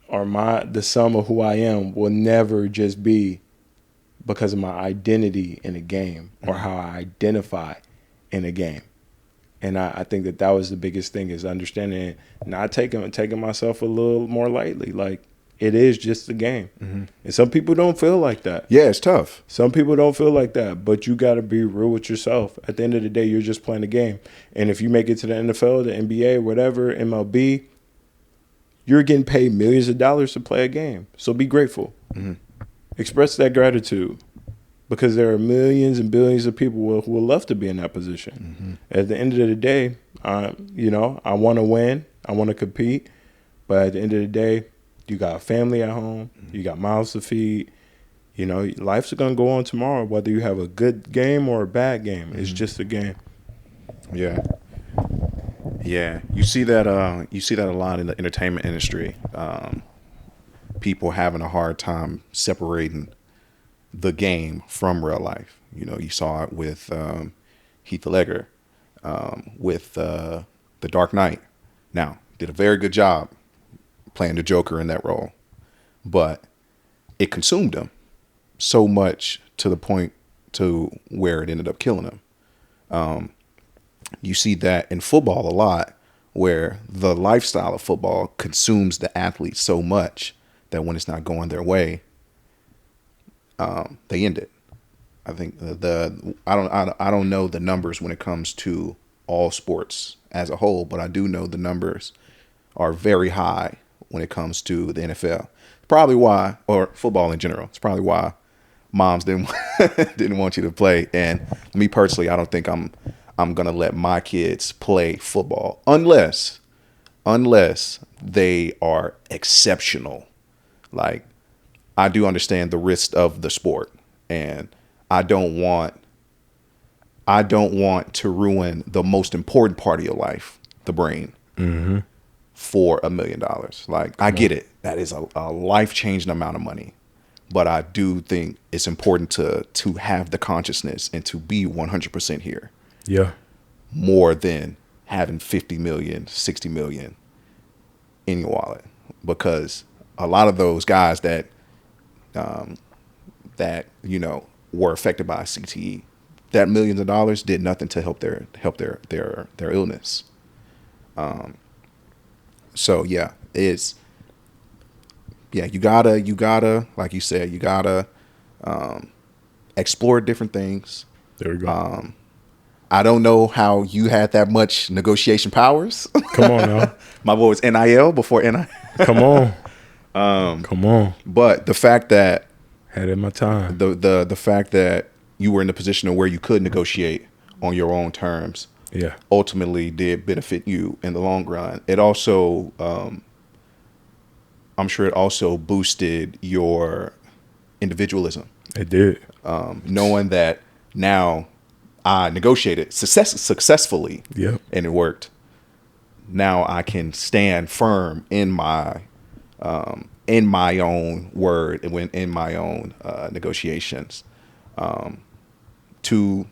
Speaker 1: or the sum of who I am will never just be because of my identity in a game or how I identify in a game. And I think that was the biggest thing, is understanding it, not taking myself a little more lightly. Like, it is just a game. And some people don't feel like that.
Speaker 2: Yeah, it's tough.
Speaker 1: Some people don't feel like that, but you got to be real with yourself. At the end of the day, you're just playing a game. And if you make it to the NFL, the NBA, whatever, MLB, you're getting paid millions of dollars to play a game. So be grateful. Express that gratitude, because there are millions and billions of people who would love to be in that position. At the end of the day, you know, I want to win. I want to compete. But at the end of the day, you got a family at home. You got mouths to feed. You know, life's going to go on tomorrow, whether you have a good game or a bad game. It's just a game.
Speaker 2: Yeah. You see that a lot in the entertainment industry. People having a hard time separating the game from real life. You know, you saw it with Heath Ledger, with The Dark Knight. Now, did a very good job playing the Joker in that role, but it consumed him so much to the point to where it ended up killing him. You see that in football a lot, where the lifestyle of football consumes the athlete so much that when it's not going their way, they end it. I think I don't know the numbers when it comes to all sports as a whole, but I do know the numbers are very high when it comes to the NFL. Probably why, or football in general, it's probably why moms didn't want you to play. And me personally, I don't think I'm I'm going to let my kids play football unless they are exceptional. Like, I do understand the risk of the sport, and I don't want to ruin the most important part of your life, the brain, for $1 million. Like, I get it. That is a life-changing amount of money. But I do think it's important to have the consciousness and to be 100% here.
Speaker 1: Yeah. More
Speaker 2: than having 50 million, 60 million in your wallet. Because a lot of those guys that were affected by CTE, that millions of dollars did nothing to help their illness. So yeah, you gotta, like you said, you gotta explore different things.
Speaker 1: There we go.
Speaker 2: I don't know how you had that much negotiation powers.
Speaker 1: Come on now.
Speaker 2: My boy was NIL before NIL.
Speaker 1: Come on. Come on.
Speaker 2: But the fact that
Speaker 1: had it my time.
Speaker 2: The fact that you were in a position of where you could negotiate on your own terms, ultimately did benefit you in the long run. It also, I'm sure it also boosted your individualism.
Speaker 1: It did.
Speaker 2: Knowing that now I negotiated successfully, and it worked. Now I can stand firm in my own word and in my own negotiations, to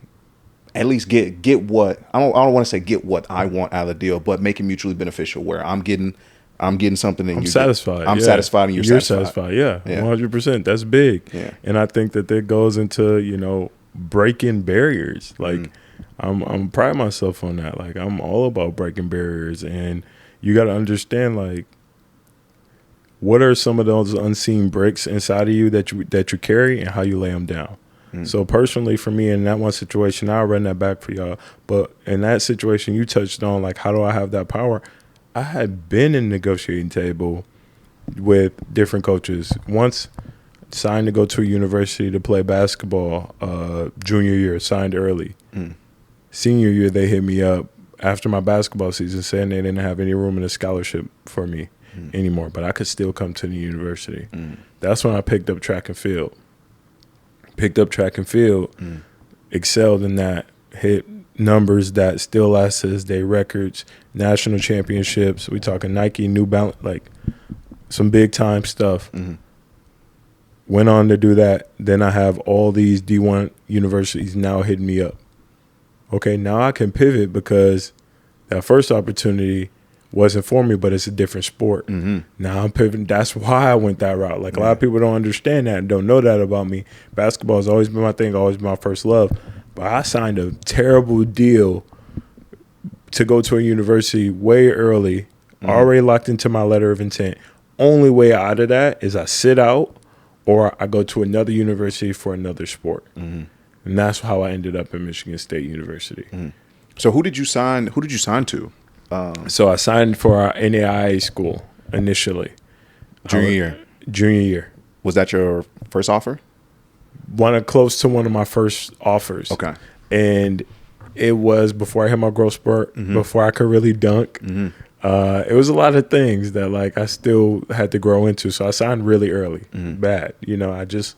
Speaker 2: at least get what I don't want to say get what I want out of the deal, but make it mutually beneficial. Where I'm getting something and
Speaker 1: I'm satisfied.
Speaker 2: I'm satisfied and you're
Speaker 1: satisfied. Yeah, 100%. That's big.
Speaker 2: Yeah.
Speaker 1: And I think that goes into breaking barriers. Like I'm pride myself on that. Like I'm all about breaking barriers, and you got to understand, like, what are some of those unseen bricks inside of you that you carry and how you lay them down. So personally for me, in that one situation, I'll run that back for y'all. But in that situation you touched on, like, how do I have that power? I had been in a negotiating table with different coaches. Once signed to go to a university to play basketball, junior year, signed early. Senior year, they hit me up after my basketball season saying they didn't have any room in a scholarship for me anymore, but I could still come to the university. That's when I picked up track and field. Excelled in that, hit numbers that still last to this day, records, national championships. We talking Nike, New Balance, like some big time stuff. Went on to do that. Then I have all these D1 universities now hitting me up. Okay, now I can pivot because that first opportunity wasn't for me, but it's a different sport. Now I'm pivoting. That's why I went that route. Like, a lot of people don't understand that and don't know that about me. Basketball has always been my thing, always been my first love. But I signed a terrible deal to go to a university way early, already locked into my letter of intent. Only way out of that is I sit out or I go to another university for another sport. And that's how I ended up at Michigan State University.
Speaker 2: So who did you sign to?
Speaker 1: So I signed for our NAIA school initially.
Speaker 2: Junior
Speaker 1: year.
Speaker 2: Was that your first offer?
Speaker 1: Close to one of my first offers.
Speaker 2: Okay.
Speaker 1: And it was before I hit my growth spurt, before I could really dunk. It was a lot of things that, like, I still had to grow into. So I signed really early. Bad. I just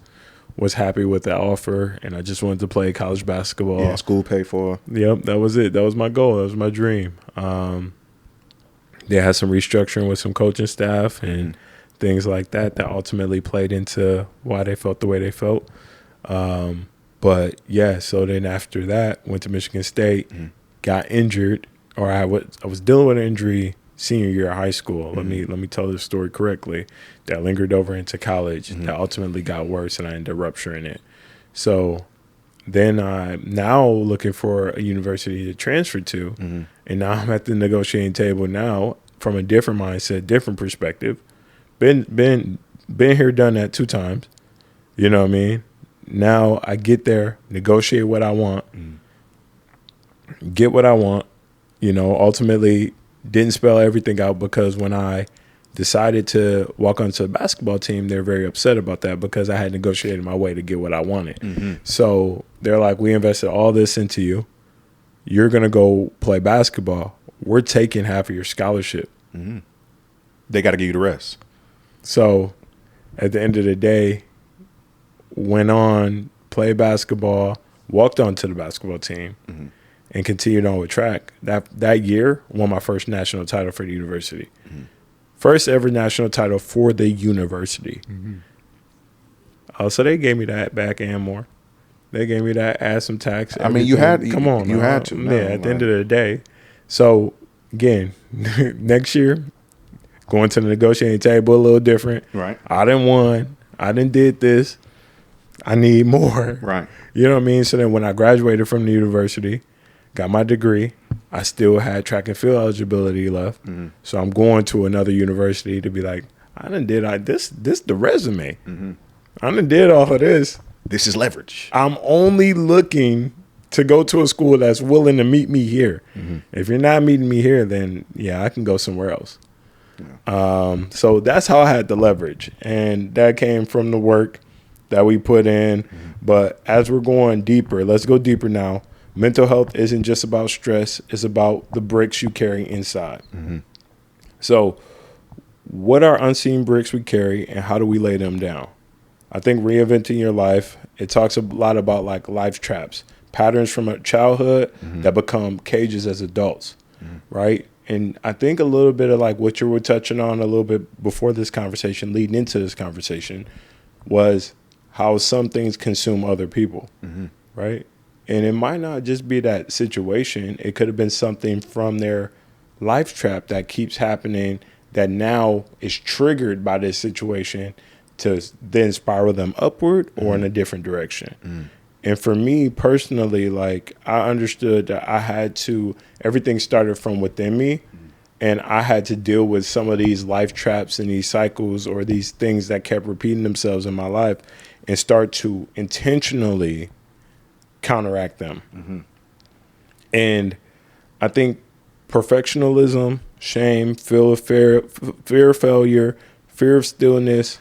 Speaker 1: was happy with that offer, and I just wanted to play college basketball.
Speaker 2: Yeah, school paid for.
Speaker 1: Yep, that was it. That was my goal. That was my dream. They had some restructuring with some coaching staff and things like that ultimately played into why they felt the way they felt. But yeah, so then after that, went to Michigan State, got injured, or I was dealing with an injury senior year of high school. Let me tell this story correctly. That lingered over into college. That ultimately got worse, and I ended up rupturing it. So then I'm now looking for a university to transfer to, and now I'm at the negotiating table now from a different mindset, different perspective. Been here, done that 2 times. You know what I mean? Now I get there, negotiate what I want, get what I want. Ultimately didn't spell everything out, because when I decided to walk onto the basketball team, they're very upset about that because I had negotiated my way to get what I wanted. So they're like, we invested all this into you. you're going to go play basketball. We're taking half of your scholarship.
Speaker 2: Mm-hmm. They got to give you the rest.
Speaker 1: So at the end of the day, went on, played basketball, walked onto the basketball team, mm-hmm. and continued on with track. That year, won my first national title for the university. Mm-hmm. First ever national title for the university. Mm-hmm. So they gave me that back and more. They gave me that, add some tax.
Speaker 2: I mean, you had
Speaker 1: come on,
Speaker 2: you had to.
Speaker 1: No, at the end of the day. So again, next year, going to the negotiating table a little different.
Speaker 2: Right.
Speaker 1: I done won. I done did this. I need more.
Speaker 2: Right.
Speaker 1: You know what I mean? So then when I graduated from the university, got my degree, I still had track and field eligibility left. Mm-hmm. So I'm going to another university to be like, I done did this the resume. Mm-hmm. I done did all of this.
Speaker 2: This is leverage.
Speaker 1: I'm only looking to go to a school that's willing to meet me here. Mm-hmm. If you're not meeting me here, then yeah, I can go somewhere else. Yeah. So that's how I had the leverage. And that came from the work that we put in. Mm-hmm. But as we're going deeper, let's go deeper now. Mental health isn't just about stress. It's about the bricks you carry inside. Mm-hmm. So what are unseen bricks we carry and how do we lay them down? I think reinventing your life, it talks a lot about like life traps, patterns from a childhood mm-hmm. that become cages as adults, mm-hmm. right? And I think a little bit of like what you were touching on a little bit before this conversation, leading into this conversation, was how some things consume other people, mm-hmm. right? And it might not just be that situation. It could have been something from their life trap that keeps happening that now is triggered by this situation to then spiral them upward or in a different direction. Mm. And for me personally, like I understood that I had to, everything started from within me and I had to deal with some of these life traps and these cycles or these things that kept repeating themselves in my life and start to intentionally counteract them. Mm-hmm. And I think perfectionism, shame, fear of failure, fear of stillness,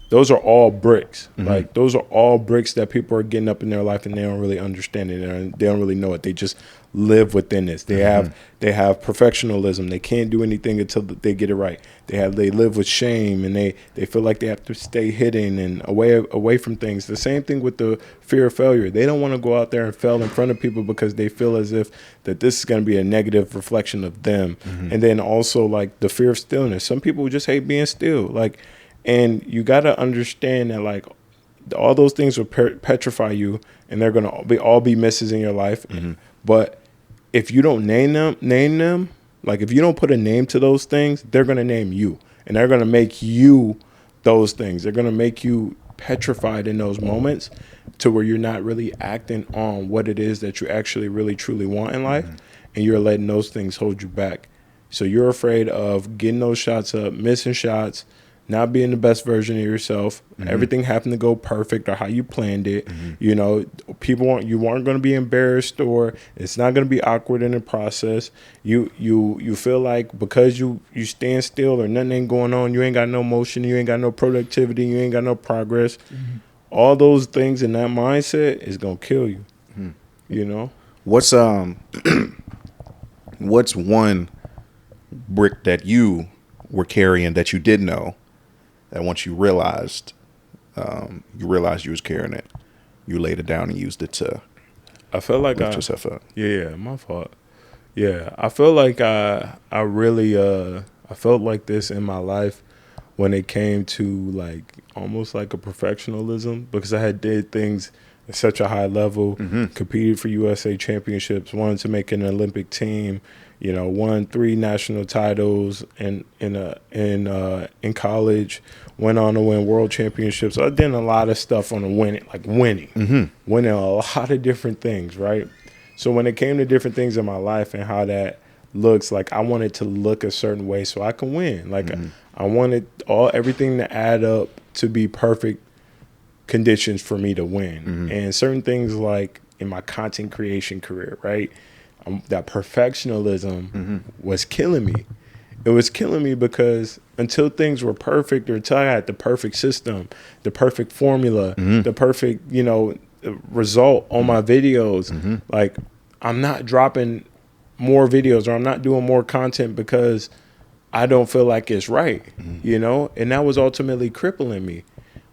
Speaker 1: those are all bricks. Mm-hmm. Like those are all bricks that people are getting up in their life and they don't really understand it and they don't really know it. They just live within this. They mm-hmm. have perfectionism. They can't do anything until they get it right. They live with shame and they feel like they have to stay hidden and away from things. The same thing with the fear of failure. They don't want to go out there and fail in front of people because they feel as if that this is going to be a negative reflection of them. Mm-hmm. And then also like the fear of stillness. Some people just hate being still. Like, and you got to understand that like all those things will petrify you and they're going to all be misses in your life. Mm-hmm. But if you don't name them, like if you don't put a name to those things, they're going to name you and they're going to make you those things. They're going to make you petrified in those moments to where you're not really acting on what it is that you actually really truly want in life. Mm-hmm. And you're letting those things hold you back. So you're afraid of getting those shots up, missing shots, not being the best version of yourself, mm-hmm. everything having to go perfect or how you planned it. Mm-hmm. You know, you aren't going to be embarrassed or it's not going to be awkward in the process. You feel like because you stand still or nothing ain't going on, you ain't got no motion, you ain't got no productivity, you ain't got no progress. Mm-hmm. All those things in that mindset is going to kill you. Mm-hmm. You know?
Speaker 2: What's one brick that you were carrying that you didn't know? That once you realized you was carrying it, you laid it down and used it to lift yourself up.
Speaker 1: Yeah, my fault. Yeah, I feel like I really I felt like this in my life when it came to like almost like a perfectionism because I had did things at such a high level, mm-hmm. competed for USA championships, wanted to make an Olympic team. You know, won 3 national titles in college. Went on to win world championships. I did a lot of stuff on the winning, mm-hmm. winning a lot of different things, right? So when it came to different things in my life and how that looks, like I wanted to look a certain way so I can win. Like mm-hmm. I wanted everything to add up to be perfect conditions for me to win. Mm-hmm. And certain things like in my content creation career, right? That perfectionism mm-hmm. was killing me. It was killing me because until things were perfect or until I had the perfect system, the perfect formula, mm-hmm. the perfect, result on mm-hmm. my videos, mm-hmm. like I'm not dropping more videos or I'm not doing more content because I don't feel like it's right, you know? And that was ultimately crippling me.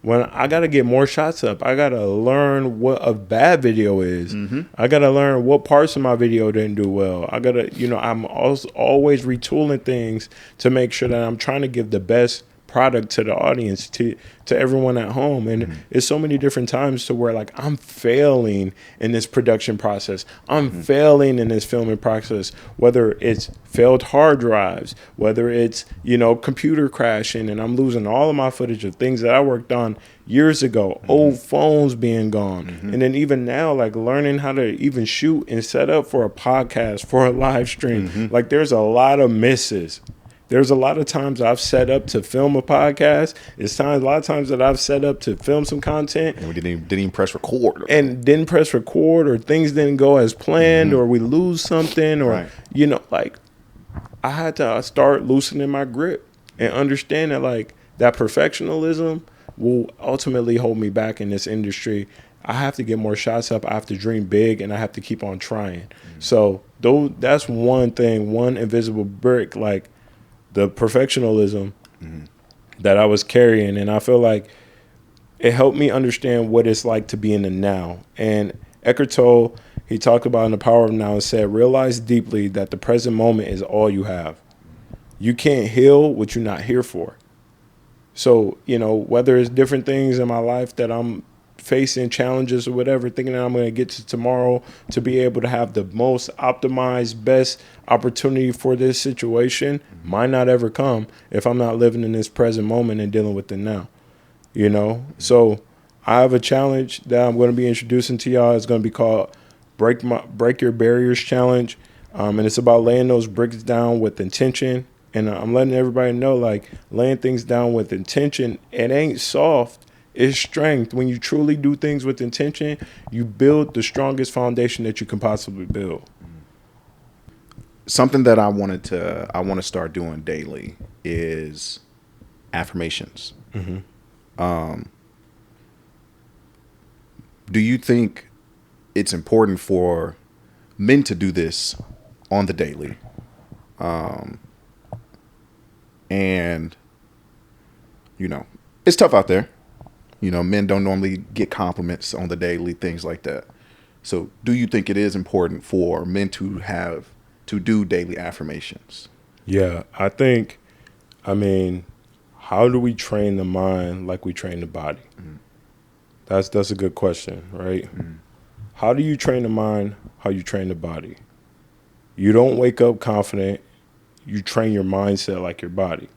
Speaker 1: When I got to get more shots up, I got to learn what a bad video is. I got to learn what parts of my video didn't do well. I got to, you know, I'm also always retooling things to make sure that I'm trying to give the best product to the audience, to everyone at home. And it's so many different times to where like I'm failing in this production process. I'm failing in this filming process, whether it's failed hard drives, whether it's, you know, computer crashing and I'm losing all of my footage of things that I worked on years ago, old phones being gone. And then even now, like learning how to even shoot and set up for a podcast, for a live stream. Like there's a lot of misses. There's a lot of times I've set up to film a podcast. It's a lot of times that I've set up to film some content.
Speaker 2: And we didn't even press record.
Speaker 1: And didn't press record, or things didn't go as planned, or we lose something, or, you know, like I had to start loosening my grip and understand that like that perfectionism will ultimately hold me back in this industry. I have to get more shots up. I have to dream big, and I have to keep on trying. So that's one thing, one invisible brick, like the perfectionism that I was carrying. And I feel like it helped me understand what it's like to be in the now. And Eckhart Tolle, he talked about in The Power of Now and said, realize deeply that the present moment is all you have. You can't heal what you're not here for. So, you know, whether it's different things in my life that I'm facing, challenges or whatever, thinking that I'm going to get to tomorrow to be able to have the most optimized, best opportunity for this situation might not ever come if I'm not living in this present moment and dealing with it now, you know? So I have a challenge that I'm going to be introducing to y'all. It's going to be called Break Your Barriers Challenge. And it's about laying those bricks down with intention. And I'm letting everybody know, like, laying things down with intention, it ain't soft. It's strength. When you truly do things with intention, you build the strongest foundation that you can possibly build.
Speaker 2: Something that I want to start doing daily is affirmations. Do you think it's important for men to do this on the daily? And, you know, it's tough out there. You know, men don't normally get compliments on the daily, things like that. So do you think it is important for men to do daily affirmations?
Speaker 1: Yeah, I mean, how do we train the mind like we train the body? That's a good question, right? How do you train the mind how you train the body? You don't wake up confident. You train your mindset like your body.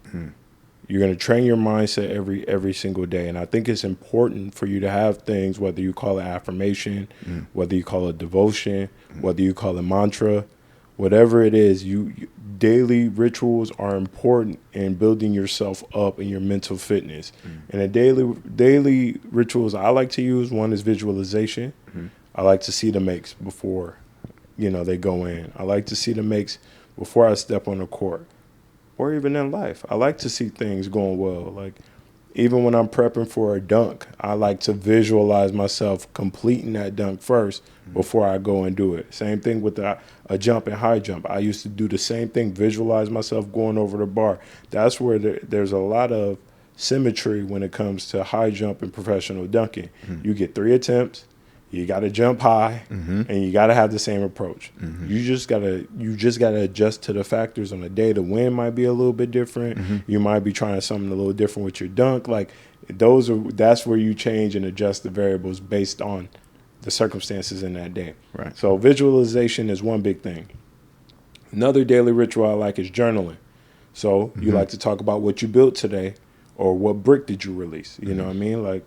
Speaker 1: You're going to train your mindset every single day. And I think it's important for you to have things, whether you call it affirmation, whether you call it devotion, whether you call it mantra, whatever it is, daily rituals are important in building yourself up in your mental fitness. And the daily rituals I like to use, one is visualization. I like to see the makes before, you know, they go in. I like to see the makes before I step on the court. Or even in life, I like to see things going well. Like, even when I'm prepping for a dunk, I like to visualize myself completing that dunk first before I go and do it. Same thing with a jump and high jump. I used to do the same thing, visualize myself going over the bar. That's where there's a lot of symmetry when it comes to high jump and professional dunking. You get 3 attempts. You got to jump high, and you got to have the same approach. You just gotta adjust to the factors on the day. The wind might be a little bit different. You might be trying something a little different with your dunk. Like that's where you change and adjust the variables based on the circumstances in that day.
Speaker 2: Right.
Speaker 1: So visualization is one big thing. Another daily ritual I like is journaling. So you like to talk about what you built today, or what brick did you release. You know what I mean? Like,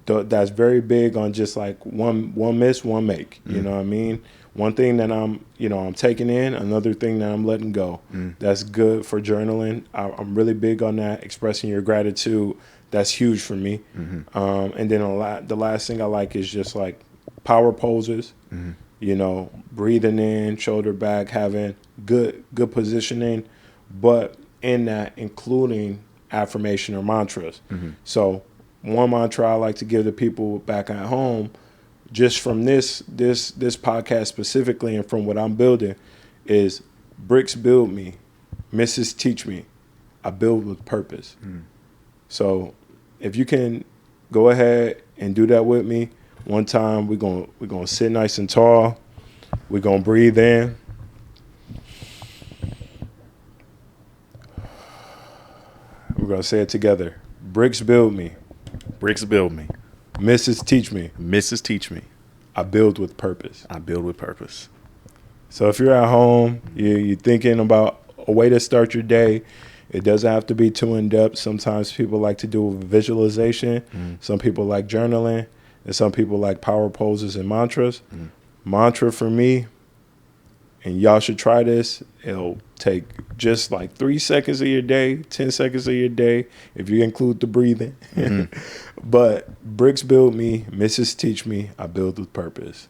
Speaker 1: that's very big on just like one miss, one make. You know what I mean? One thing that I'm taking in, another thing that I'm letting go. That's good for journaling. I'm really big on that, expressing your gratitude. That's huge for me. And then the last thing I like is just like power poses. You know, breathing in, shoulder back, having good positioning, but in that including affirmation or mantras. So one mantra I like to give the people back at home just from this podcast specifically and from what I'm building is bricks build me, misses teach me. I build with purpose. So if you can go ahead and do that with me one time, we're gonna sit nice and tall. We're gonna breathe in. We're gonna say it together. Bricks build me.
Speaker 2: Bricks build me.
Speaker 1: Misses teach me.
Speaker 2: Misses teach me.
Speaker 1: I build with purpose.
Speaker 2: I build with purpose.
Speaker 1: So if you're at home, you're thinking about a way to start your day. It doesn't have to be too in-depth. Sometimes people like to do visualization. Some people like journaling. And some people like power poses and mantras. Mantra for me, and y'all should try this, it'll take just like 3 seconds of your day, 10 seconds of your day, if you include the breathing. But bricks build me, misses teach me, I build with purpose.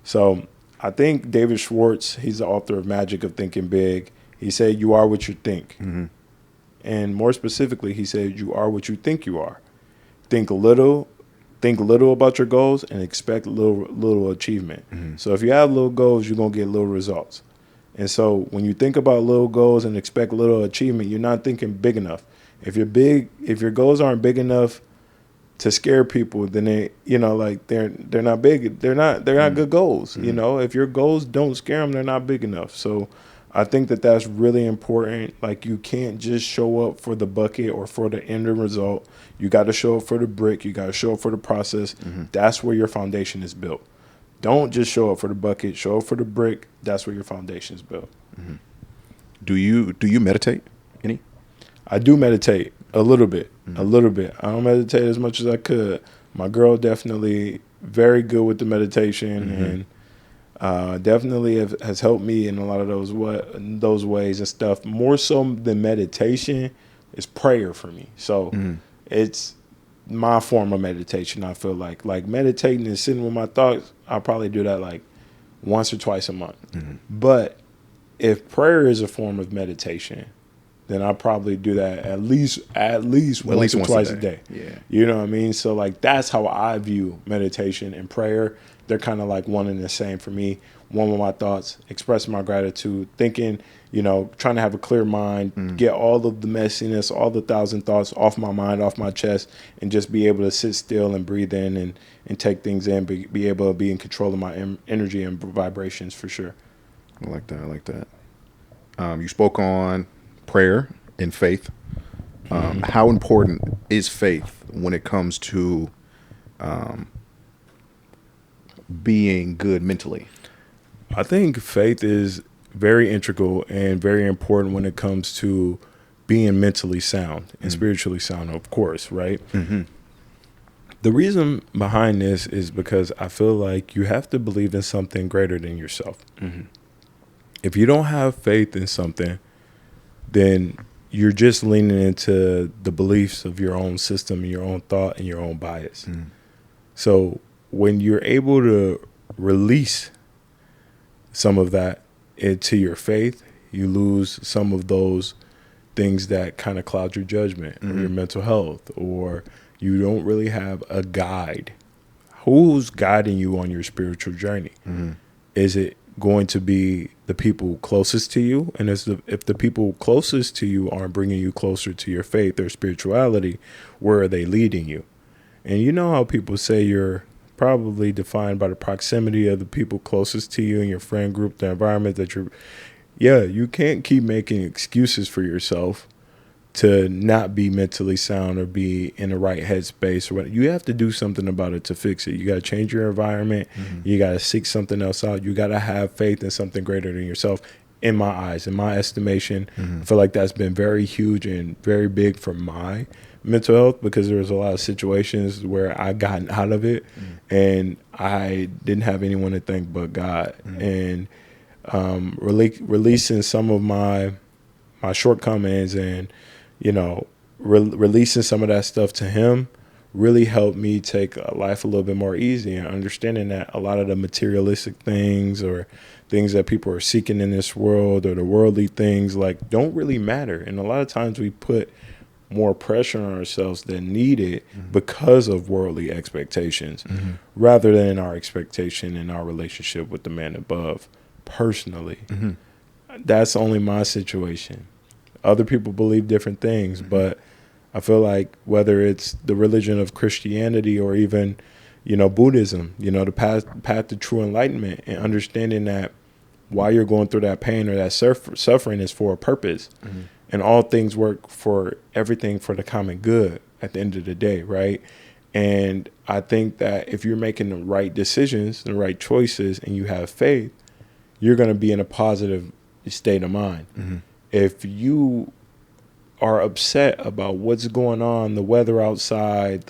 Speaker 1: So I think David Schwartz, he's the author of Magic of Thinking Big. He said, you are what you think. And more specifically, he said, you are what you think you are. Think little about your goals and expect little achievement. So if you have little goals, you're going to get little results. And so when you think about little goals and expect little achievement, you're not thinking big enough. If your goals aren't big enough to scare people, then they're not big. They're not good goals. If your goals don't scare them, they're not big enough. So I think that's really important. Like, you can't just show up for the bucket or for the end result. You got to show up for the brick. You got to show up for the process. That's where your foundation is built. Don't just show up for the bucket. Show up for the brick. That's where your foundation is built.
Speaker 2: Do you meditate any?
Speaker 1: I do meditate a little bit. I don't meditate as much as I could. My girl definitely very good with the meditation and definitely has helped me in a lot of those ways and stuff. More so than meditation is prayer for me. So it's my form of meditation. I feel like meditating and sitting with my thoughts, I'll probably do that like once or twice a month. But if prayer is a form of meditation, then I'll probably do that at least once or twice a day.
Speaker 2: Yeah.
Speaker 1: You know what I mean? So like, that's how I view meditation and prayer. They're kind of like one and the same for me. One with my thoughts, expressing my gratitude, thinking, trying to have a clear mind, get all of the messiness, all the 1,000 thoughts off my mind, off my chest, and just be able to sit still and breathe in and take things in, be able to be in control of my energy and vibrations for sure.
Speaker 2: I like that. You spoke on prayer and faith. How important is faith when it comes to being good mentally?
Speaker 1: I think faith is very integral and very important when it comes to being mentally sound and spiritually sound, of course, right? The reason behind this is because I feel like you have to believe in something greater than yourself. If you don't have faith in something, then you're just leaning into the beliefs of your own system, your own thought, and your own bias. So when you're able to release some of that into your faith, you lose some of those things that kind of cloud your judgment or your mental health, or you don't really have a guide. Who's guiding you on your spiritual journey? Is it going to be the people closest to you? And if the people closest to you aren't bringing you closer to your faith or spirituality, where are they leading you? And you know how people say you're probably defined by the proximity of the people closest to you and your friend group, the environment that you can't keep making excuses for yourself to not be mentally sound or be in the right headspace or what. You have to do something about it to fix it. You got to change your environment. You got to seek something else out. You got to have faith in something greater than yourself. In my eyes, in my estimation, I feel like that's been very huge and very big for my mental health, because there was a lot of situations where I gotten out of it and I didn't have anyone to thank but God. And releasing some of my shortcomings and releasing some of that stuff to him really helped me take life a little bit more easy, and understanding that a lot of the materialistic things or things that people are seeking in this world or the worldly things don't really matter. And a lot of times we put more pressure on ourselves than needed because of worldly expectations, rather than our expectation in our relationship with the man above. Personally, that's only my situation. Other people believe different things, but I feel like whether it's the religion of Christianity or even, Buddhism, the path to true enlightenment, and understanding that while you're going through that pain or that suffering is for a purpose, and all things work for everything for the common good at the end of the day, right? And I think that if you're making the right decisions, the right choices, and you have faith, you're going to be in a positive state of mind. If you are upset about what's going on, the weather outside,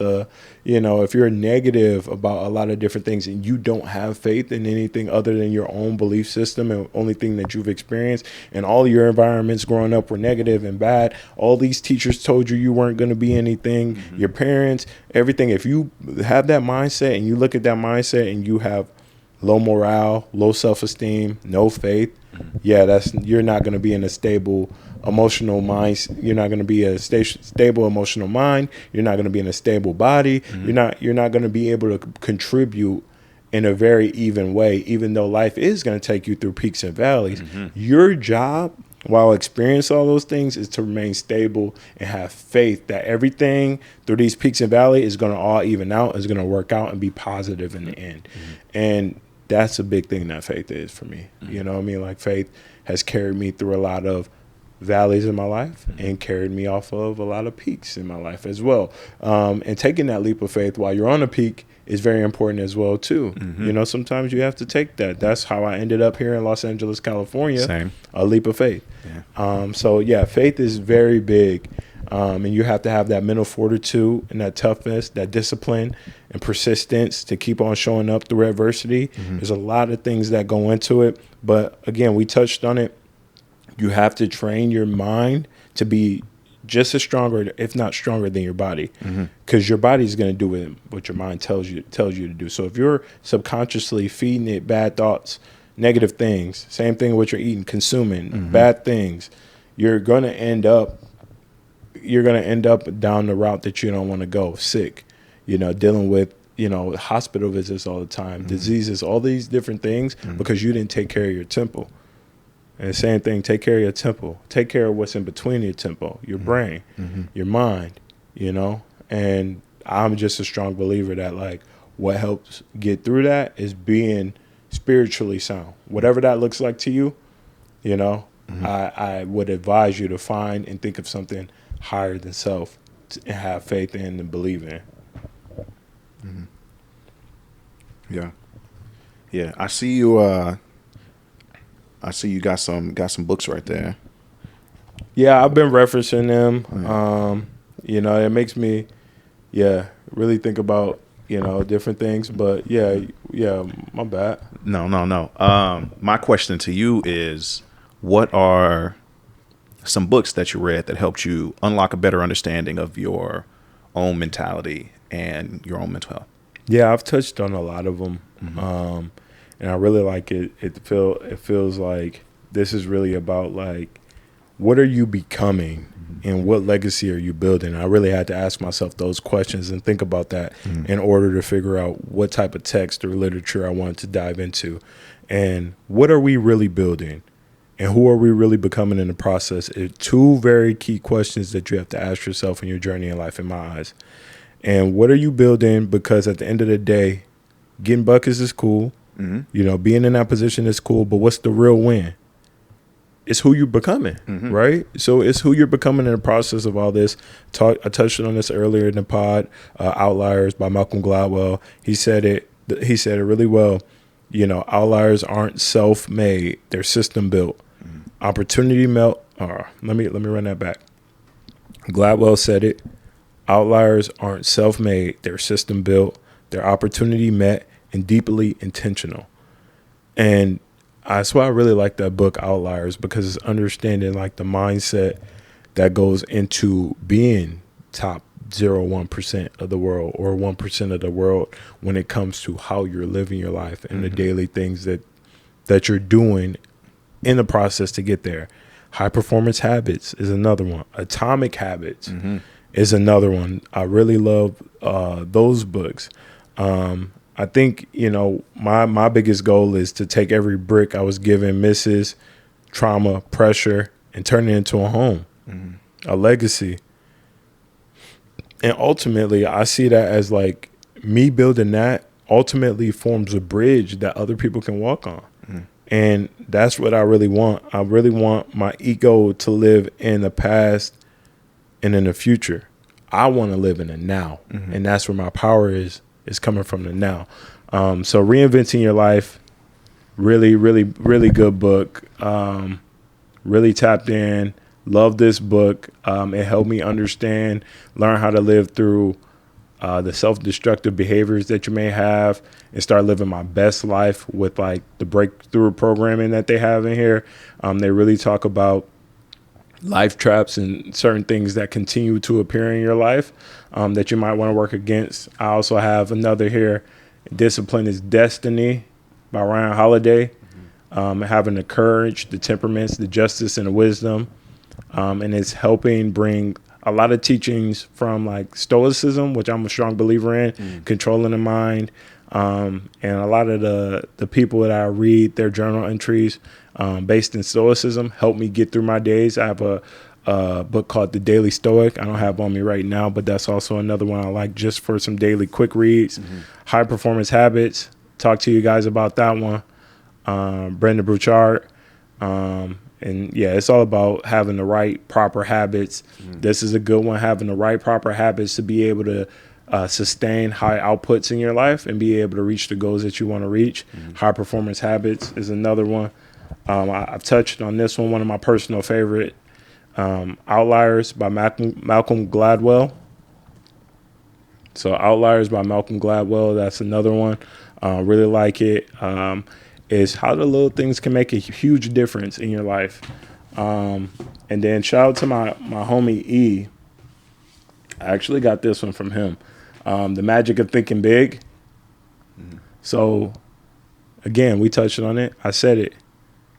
Speaker 1: if you're negative about a lot of different things and you don't have faith in anything other than your own belief system and only thing that you've experienced, and all your environments growing up were negative and bad, all these teachers told you weren't going to be anything, your parents, everything. If you have that mindset and you look at that mindset and you have low morale, low self-esteem, no faith, you're not going to be in a stable emotional mind. You're not going to be a stable emotional mind. You're not going to be in a stable body. You're not going to be able to contribute in a very even way, even though life is going to take you through peaks and valleys. Your job, while experience all those things, is to remain stable and have faith that everything through these peaks and valleys is going to all even out, is going to work out and be positive in the end. And that's a big thing that faith is for me. You know what I mean? Like, faith has carried me through a lot of valleys in my life and carried me off of a lot of peaks in my life as well. And taking that leap of faith while you're on a peak is very important as well too. Sometimes you have to take that. That's how I ended up here in Los Angeles, California.
Speaker 2: Same.
Speaker 1: A leap of faith. Faith is very big. And you have to have that mental fortitude and that toughness, that discipline and persistence to keep on showing up through adversity. There's a lot of things that go into it. But again, we touched on it. You have to train your mind to be just as stronger, if not stronger, than your body, because your body's going to do what your mind tells you to do. So if you're subconsciously feeding it bad thoughts, negative things, same thing with your eating, consuming bad things, you're going to end up down the route that you don't want to go, sick, dealing with, hospital visits all the time, diseases, all these different things, because you didn't take care of your temple. And the same thing, take care of your temple. Take care of what's in between your temple, your brain, your mind, And I'm just a strong believer that, like, what helps get through that is being spiritually sound. Whatever that looks like to you, I would advise you to find and think of something higher than self and have faith in and believe in.
Speaker 2: Yeah. I see you. I see you got some books right there.
Speaker 1: Yeah, I've been referencing them. It makes me, really think about, different things. But my bad.
Speaker 2: No. My question to you is, what are some books that you read that helped you unlock a better understanding of your own mentality and your own mental health?
Speaker 1: Yeah, I've touched on a lot of them. And I really like it. It feels like this is really about, like, what are you becoming and what legacy are you building? I really had to ask myself those questions and think about that in order to figure out what type of text or literature I wanted to dive into. And what are we really building? And who are we really becoming in the process? It's two very key questions that you have to ask yourself in your journey in life, in my eyes. And what are you building? Because at the end of the day, getting buckets is cool. Being in that position is cool, but what's the real win? It's who you're becoming, right? So it's who you're becoming in the process of all this. I touched on this earlier in the pod, Outliers by Malcolm Gladwell. He said it really well. Outliers aren't self-made; they're system-built. Opportunity melt. Let me run that back. Gladwell said it. Outliers aren't self-made; they're system-built. They're opportunity met and deeply intentional. And that's why I really like that book, Outliers, because it's understanding, like, the mindset that goes into being top 0.1% of the world or 1% of the world when it comes to how you're living your life and the daily things that you're doing in the process to get there. High Performance Habits is another one. Atomic Habits is another one. I really love those books. I think, my biggest goal is to take every brick I was given, misses, trauma, pressure, and turn it into a home, a legacy. And ultimately, I see that as like me building that ultimately forms a bridge that other people can walk on. And that's what I really want. I really want my ego to live in the past and in the future. I want to live in the now. And that's where my power is coming from, the now. So Reinventing Your Life, really, really, really good book. Really tapped in. Love this book. It helped me understand, learn how to live through the self-destructive behaviors that you may have, and start living my best life with like the breakthrough programming that they have in here. They really talk about life traps and certain things that continue to appear in your life that you might want to work against. I also have another here, Discipline is Destiny by Ryan Holiday. Having the courage, the temperaments, the justice, and the wisdom. And it's helping bring a lot of teachings from like Stoicism, which I'm a strong believer in, controlling the mind. And a lot of the people that I read, their journal entries based in Stoicism help me get through my days. I have a book called The Daily Stoic. I don't have on me right now, but that's also another one I like just for some daily quick reads. High Performance Habits. Talk to you guys about that one. Brenda Burchard. And yeah, it's all about having the right proper habits. This is a good one, having the right proper habits to be able to sustain high outputs in your life and be able to reach the goals that you want to reach. High Performance Habits is another one. I've touched on this one of my personal favorite, Outliers by Malcolm Gladwell. So Outliers by Malcolm Gladwell, that's another one. Really like it. Is how the little things can make a huge difference in your life. And then shout out to my homie E. I actually got this one from him. The Magic of Thinking Big. So again, we touched on it. I said it.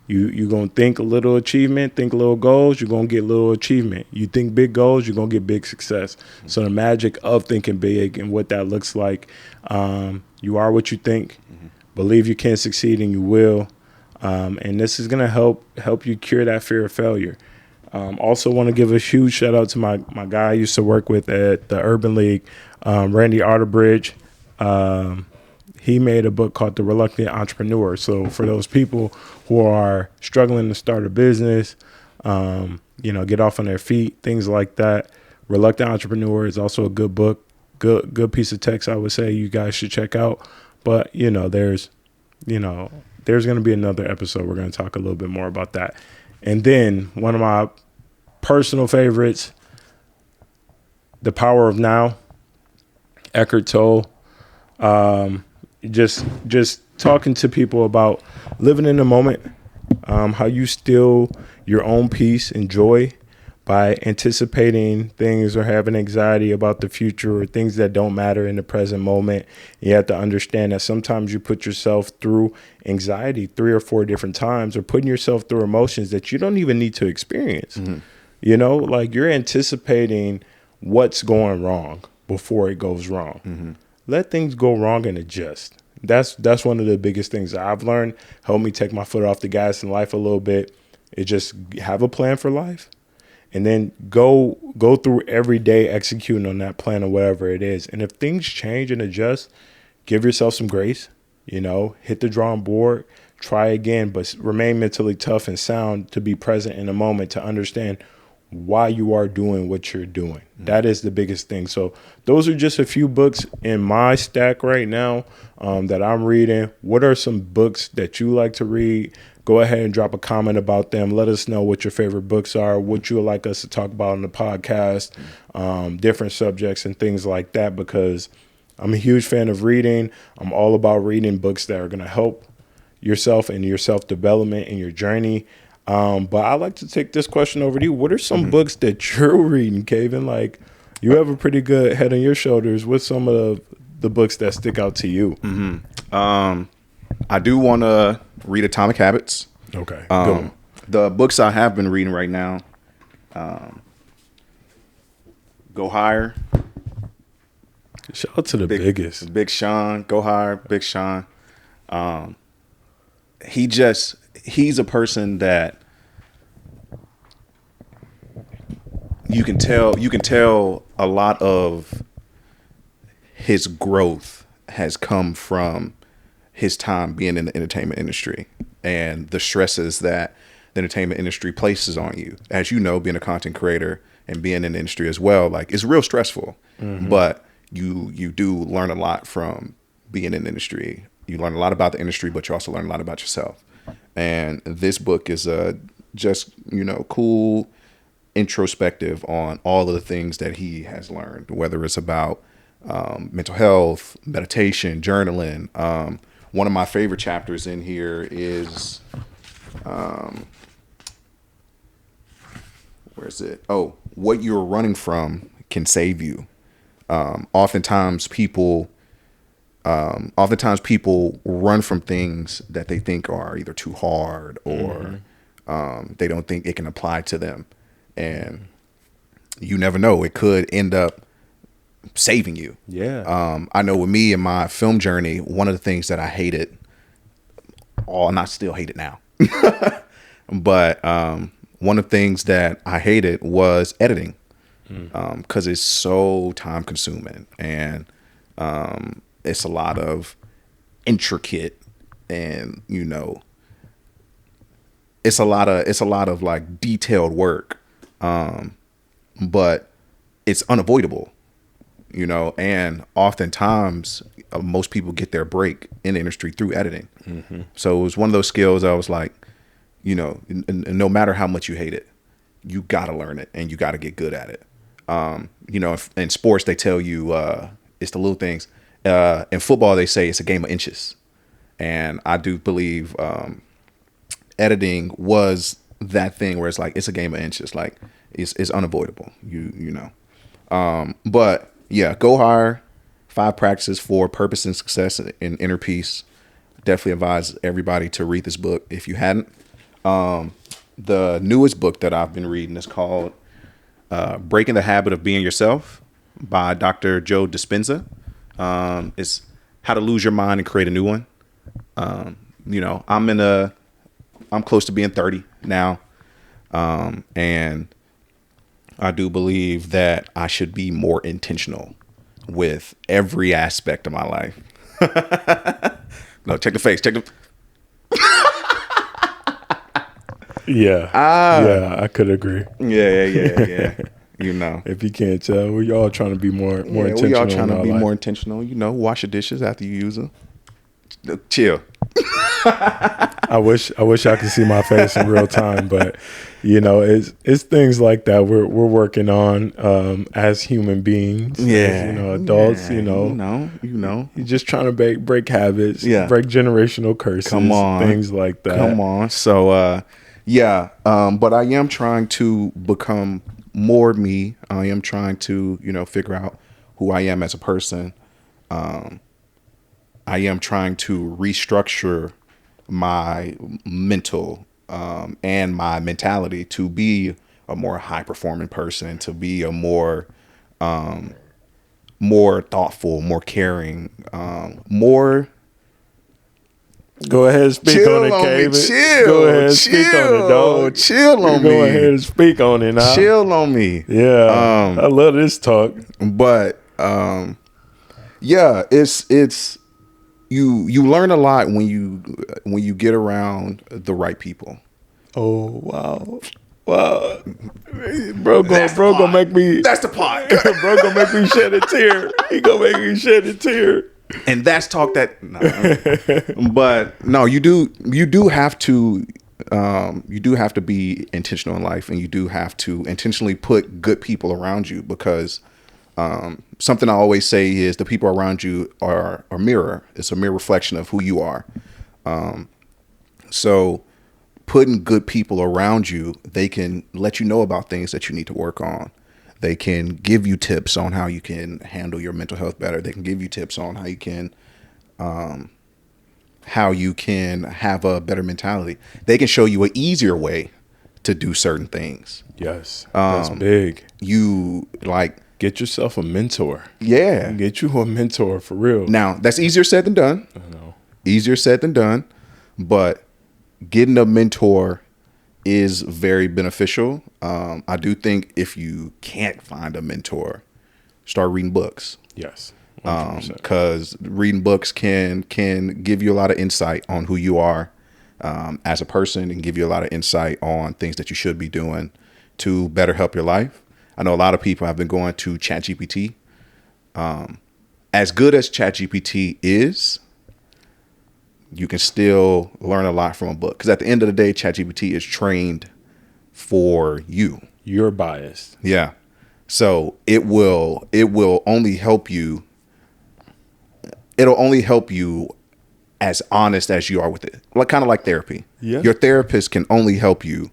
Speaker 1: You're going to think a little achievement, think a little goals, you're going to get little achievement. You think big goals, you're going to get big success. So the magic of thinking big and what that looks like. You are what you think. Believe you can succeed and you will. And this is going to help you cure that fear of failure. Also want to give a huge shout out to my guy I used to work with at the Urban League, Randy Arterbridge. He made a book called The Reluctant Entrepreneur. So for those people who are struggling to start a business, get off on their feet, things like that, Reluctant Entrepreneur is also a good book, good piece of text I would say you guys should check out. But, there's going to be another episode. We're going to talk a little bit more about that. And then one of my personal favorites, The Power of Now, Eckhart Tolle. Just talking to people about living in the moment, how you steal your own peace and joy by anticipating things or having anxiety about the future or things that don't matter in the present moment. You have to understand that sometimes you put yourself through anxiety 3 or 4 different times, or putting yourself through emotions that you don't even need to experience. Like you're anticipating what's going wrong before it goes wrong. Let things go wrong and adjust. That's one of the biggest things that I've learned. Help me take my foot off the gas in life a little bit. It just have a plan for life. And then go through every day executing on that plan or whatever it is. And if things change and adjust, give yourself some grace, hit the drawing board, try again, but remain mentally tough and sound to be present in the moment, to understand why you are doing what you're doing. That is the biggest thing. So those are just a few books in my stack right now that I'm reading. What are some books that you like to read? Go ahead and drop a comment about them. Let us know what your favorite books are, what you would like us to talk about on the podcast, different subjects and things like that, because I'm a huge fan of reading. I'm all about reading books that are going to help yourself and your self-development and your journey. But I'd like to take this question over to you. What are some books that you're reading, Kavin? Like, you have a pretty good head on your shoulders. What's some of the books that stick out to you?
Speaker 2: I do want to read Atomic Habits.
Speaker 1: Okay. Good one.
Speaker 2: The books I have been reading right now, Go Higher.
Speaker 1: Shout out to the biggest.
Speaker 2: Big Sean. Go Higher, Big Sean. He's a person that you can tell a lot of his growth has come from his time being in the entertainment industry and the stresses that the entertainment industry places on you. As you know, being a content creator and being in the industry as well, like, it's real stressful. But you do learn a lot from being in the industry. You learn a lot about the industry, but you also learn a lot about yourself. And this book is just, cool introspective on all of the things that he has learned, whether it's about mental health, meditation, journaling. One of my favorite chapters in here is, where is it? Oh, what you're running from can save you. Oftentimes people run from things that they think are either too hard or they don't think it can apply to them. And you never know, it could end up saving you.
Speaker 1: Yeah.
Speaker 2: I know with me in my film journey, one of the things that I hated, and I still hate it now, but one of the things that I hated was editing, because it's so time consuming and it's a lot of intricate and it's a lot of like detailed work, but it's unavoidable. And oftentimes most people get their break in the industry through editing. So it was one of those skills I was like, no matter how much you hate it, you got to learn it and you got to get good at it. In sports, they tell you it's the little things. In football, they say it's a game of inches. And I do believe editing was that thing where it's like, it's a game of inches. Like, it's unavoidable, but yeah, Go Higher, 5 Practices for Purpose and Success in Inner Peace. Definitely advise everybody to read this book if you hadn't. The newest book that I've been reading is called Breaking the Habit of Being Yourself by Dr. Joe Dispenza. It's how to lose your mind and create a new one. I'm close to being 30 now. And I do believe that I should be more intentional with every aspect of my life. No, check the face. Check the.
Speaker 1: Yeah. Yeah, I could agree.
Speaker 2: Yeah.
Speaker 1: If you can't tell, we all trying to be more intentional.
Speaker 2: We all trying to be more intentional. Wash your dishes after you use them. Chill.
Speaker 1: I wish I could see my face in real time, but it's things like that we're working on as human beings.
Speaker 2: Yeah,
Speaker 1: as, adults.
Speaker 2: You're
Speaker 1: just trying to break habits.
Speaker 2: Yeah,
Speaker 1: break generational curses.
Speaker 2: Come on,
Speaker 1: things like that.
Speaker 2: Come on. So but I am trying to become more me. I am trying to figure out who I am as a person. I am trying to restructure my mental and my mentality to be a more high performing person, to be a more thoughtful, more caring, more.
Speaker 1: Go ahead and speak on it, Kavin. Go ahead and speak on it, dog.
Speaker 2: Chill on me.
Speaker 1: Go ahead and speak on it now.
Speaker 2: Chill on me.
Speaker 1: Yeah, I love this talk.
Speaker 2: But it's you learn a lot when you get around the right people.
Speaker 1: Oh wow, bro gonna make me.
Speaker 2: That's the plot.
Speaker 1: Bro gonna make me shed a tear. He gonna make me shed a tear.
Speaker 2: And that's talk that. No. But no, you do have to be intentional in life, and you do have to intentionally put good people around you, because something I always say is the people around you are a mirror. It's a mere reflection of who you are. So putting good people around you, they can let you know about things that you need to work on. They can give you tips on how you can handle your mental health better. They can give you tips on how you can how you can have a better mentality. They can show you an easier way to do certain things.
Speaker 1: Yes, that's big.
Speaker 2: You like
Speaker 1: Get yourself a mentor.
Speaker 2: yeah.
Speaker 1: Get you a mentor for real.
Speaker 2: Now that's easier said than done.
Speaker 1: I know.
Speaker 2: Easier said than done, but getting a mentor is very beneficial. I do think if you can't find a mentor, start reading books.
Speaker 1: Yes. 100%.
Speaker 2: Because reading books can give you a lot of insight on who you are as a person, and give you a lot of insight on things that you should be doing to better help your life. I know a lot of people have been going to ChatGPT. As good as ChatGPT is, you can still learn a lot from a book. Because at the end of the day, ChatGPT is trained for you.
Speaker 1: You're biased.
Speaker 2: Yeah. So it will only help you. It'll only help you as honest as you are with it. Like kind of like therapy.
Speaker 1: Yeah.
Speaker 2: Your therapist can only help you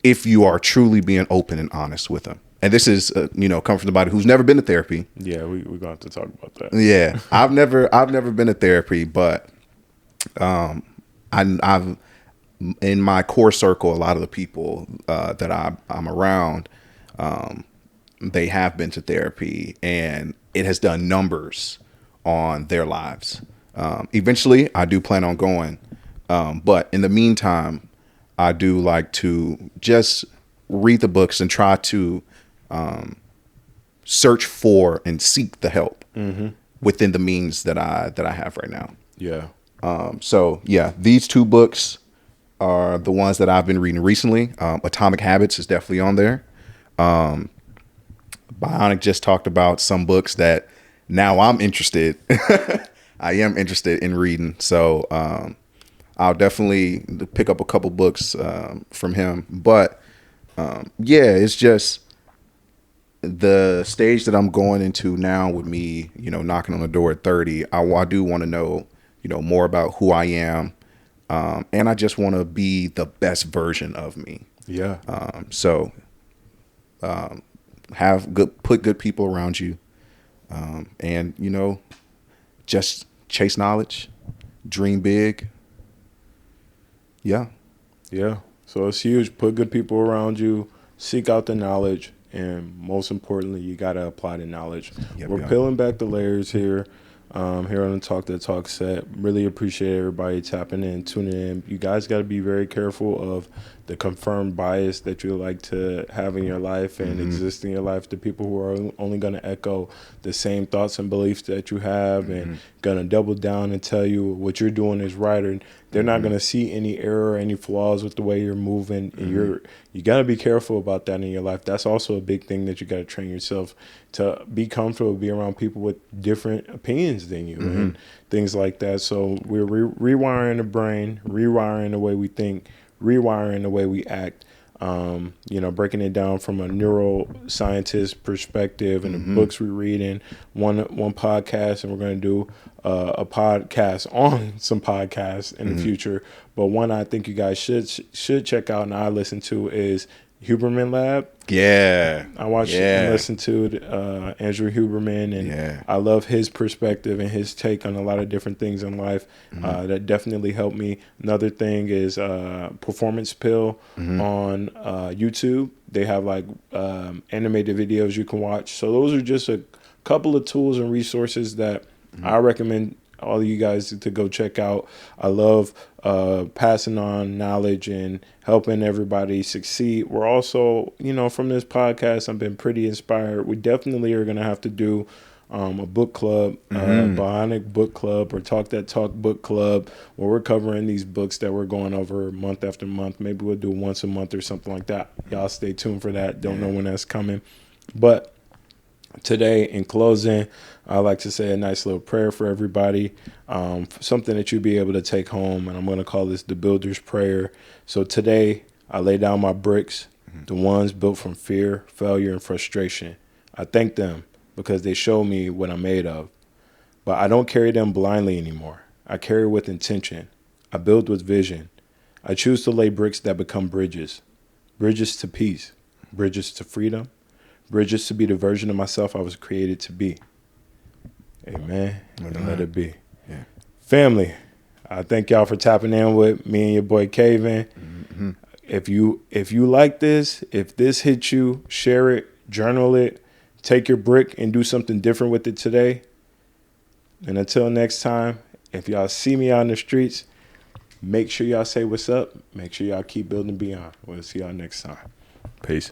Speaker 2: if you are truly being open and honest with them. And this is, coming from somebody who's never been to therapy.
Speaker 1: Yeah, we're going to have to talk about that.
Speaker 2: Yeah. I've never been to therapy, but I've in my core circle, a lot of the people that I'm around, they have been to therapy, and it has done numbers on their lives. Eventually, I do plan on going, but in the meantime, I do like to just read the books and try to search for and seek the help within the means that I have right now.
Speaker 1: Yeah.
Speaker 2: So yeah, these two books are the ones that I've been reading recently. Atomic Habits is definitely on there. Bionic just talked about some books that now I'm interested. I am interested in reading. So I'll definitely pick up a couple books from him. But yeah, it's just the stage that I'm going into now with me, knocking on the door at 30. I do want to know, more about who I am. And I just want to be the best version of me.
Speaker 1: Yeah.
Speaker 2: So put good people around you. And, just chase knowledge, dream big. Yeah.
Speaker 1: Yeah. So it's huge. Put good people around you, seek out the knowledge, and most importantly, you got to apply the knowledge. We're peeling back the layers here. Here on the Talk That Talk set. Really appreciate everybody tapping in, tuning in. You guys got to be very careful of the confirmed bias that you like to have in your life and exist in your life. The people who are only going to echo the same thoughts and beliefs that you have and going to double down and tell you what you're doing is right, and they're not going to see any error, any flaws with the way you're moving. And you got to be careful about that in your life. That's also a big thing that you got to train yourself to be comfortable, be around people with different opinions than you and things like that. So we're rewiring the brain, rewiring the way we think, rewiring the way we act, breaking it down from a neuroscientist perspective and the books we read in one podcast, and we're going to do a podcast on some podcasts in the future. But one I think you guys should check out and I listen to is Huberman Lab.
Speaker 2: Yeah.
Speaker 1: I watched and listened to Andrew Huberman, and I love his perspective and his take on a lot of different things in life. That definitely helped me. Another thing is Performance Pill on YouTube. They have like animated videos you can watch. So those are just a couple of tools and resources that I recommend all of you guys to go check out. I love passing on knowledge and helping everybody succeed. We're also, from this podcast, I've been pretty inspired. We definitely are going to have to do a book club, Bionic Book Club or Talk That Talk Book Club, where we're covering these books that we're going over month after month. Maybe we'll do once a month or something like that. Y'all stay tuned for that. Don't know when that's coming. But today, in closing, I like to say a nice little prayer for everybody, something that you'll be able to take home, and I'm going to call this the Builder's Prayer. So today, I lay down my bricks, the ones built from fear, failure, and frustration. I thank them because they show me what I'm made of. But I don't carry them blindly anymore. I carry with intention. I build with vision. I choose to lay bricks that become bridges. Bridges to peace. Bridges to freedom. Bridges to be the version of myself I was created to be. Amen. And let it be. Yeah. Family, I thank y'all for tapping in with me and your boy Kavin.
Speaker 2: Mm-hmm.
Speaker 1: If you like this, if this hit you, share it, journal it, take your brick and do something different with it today. And until next time, if y'all see me out in the streets, make sure y'all say what's up. Make sure y'all keep building beyond. We'll see y'all next time. Peace.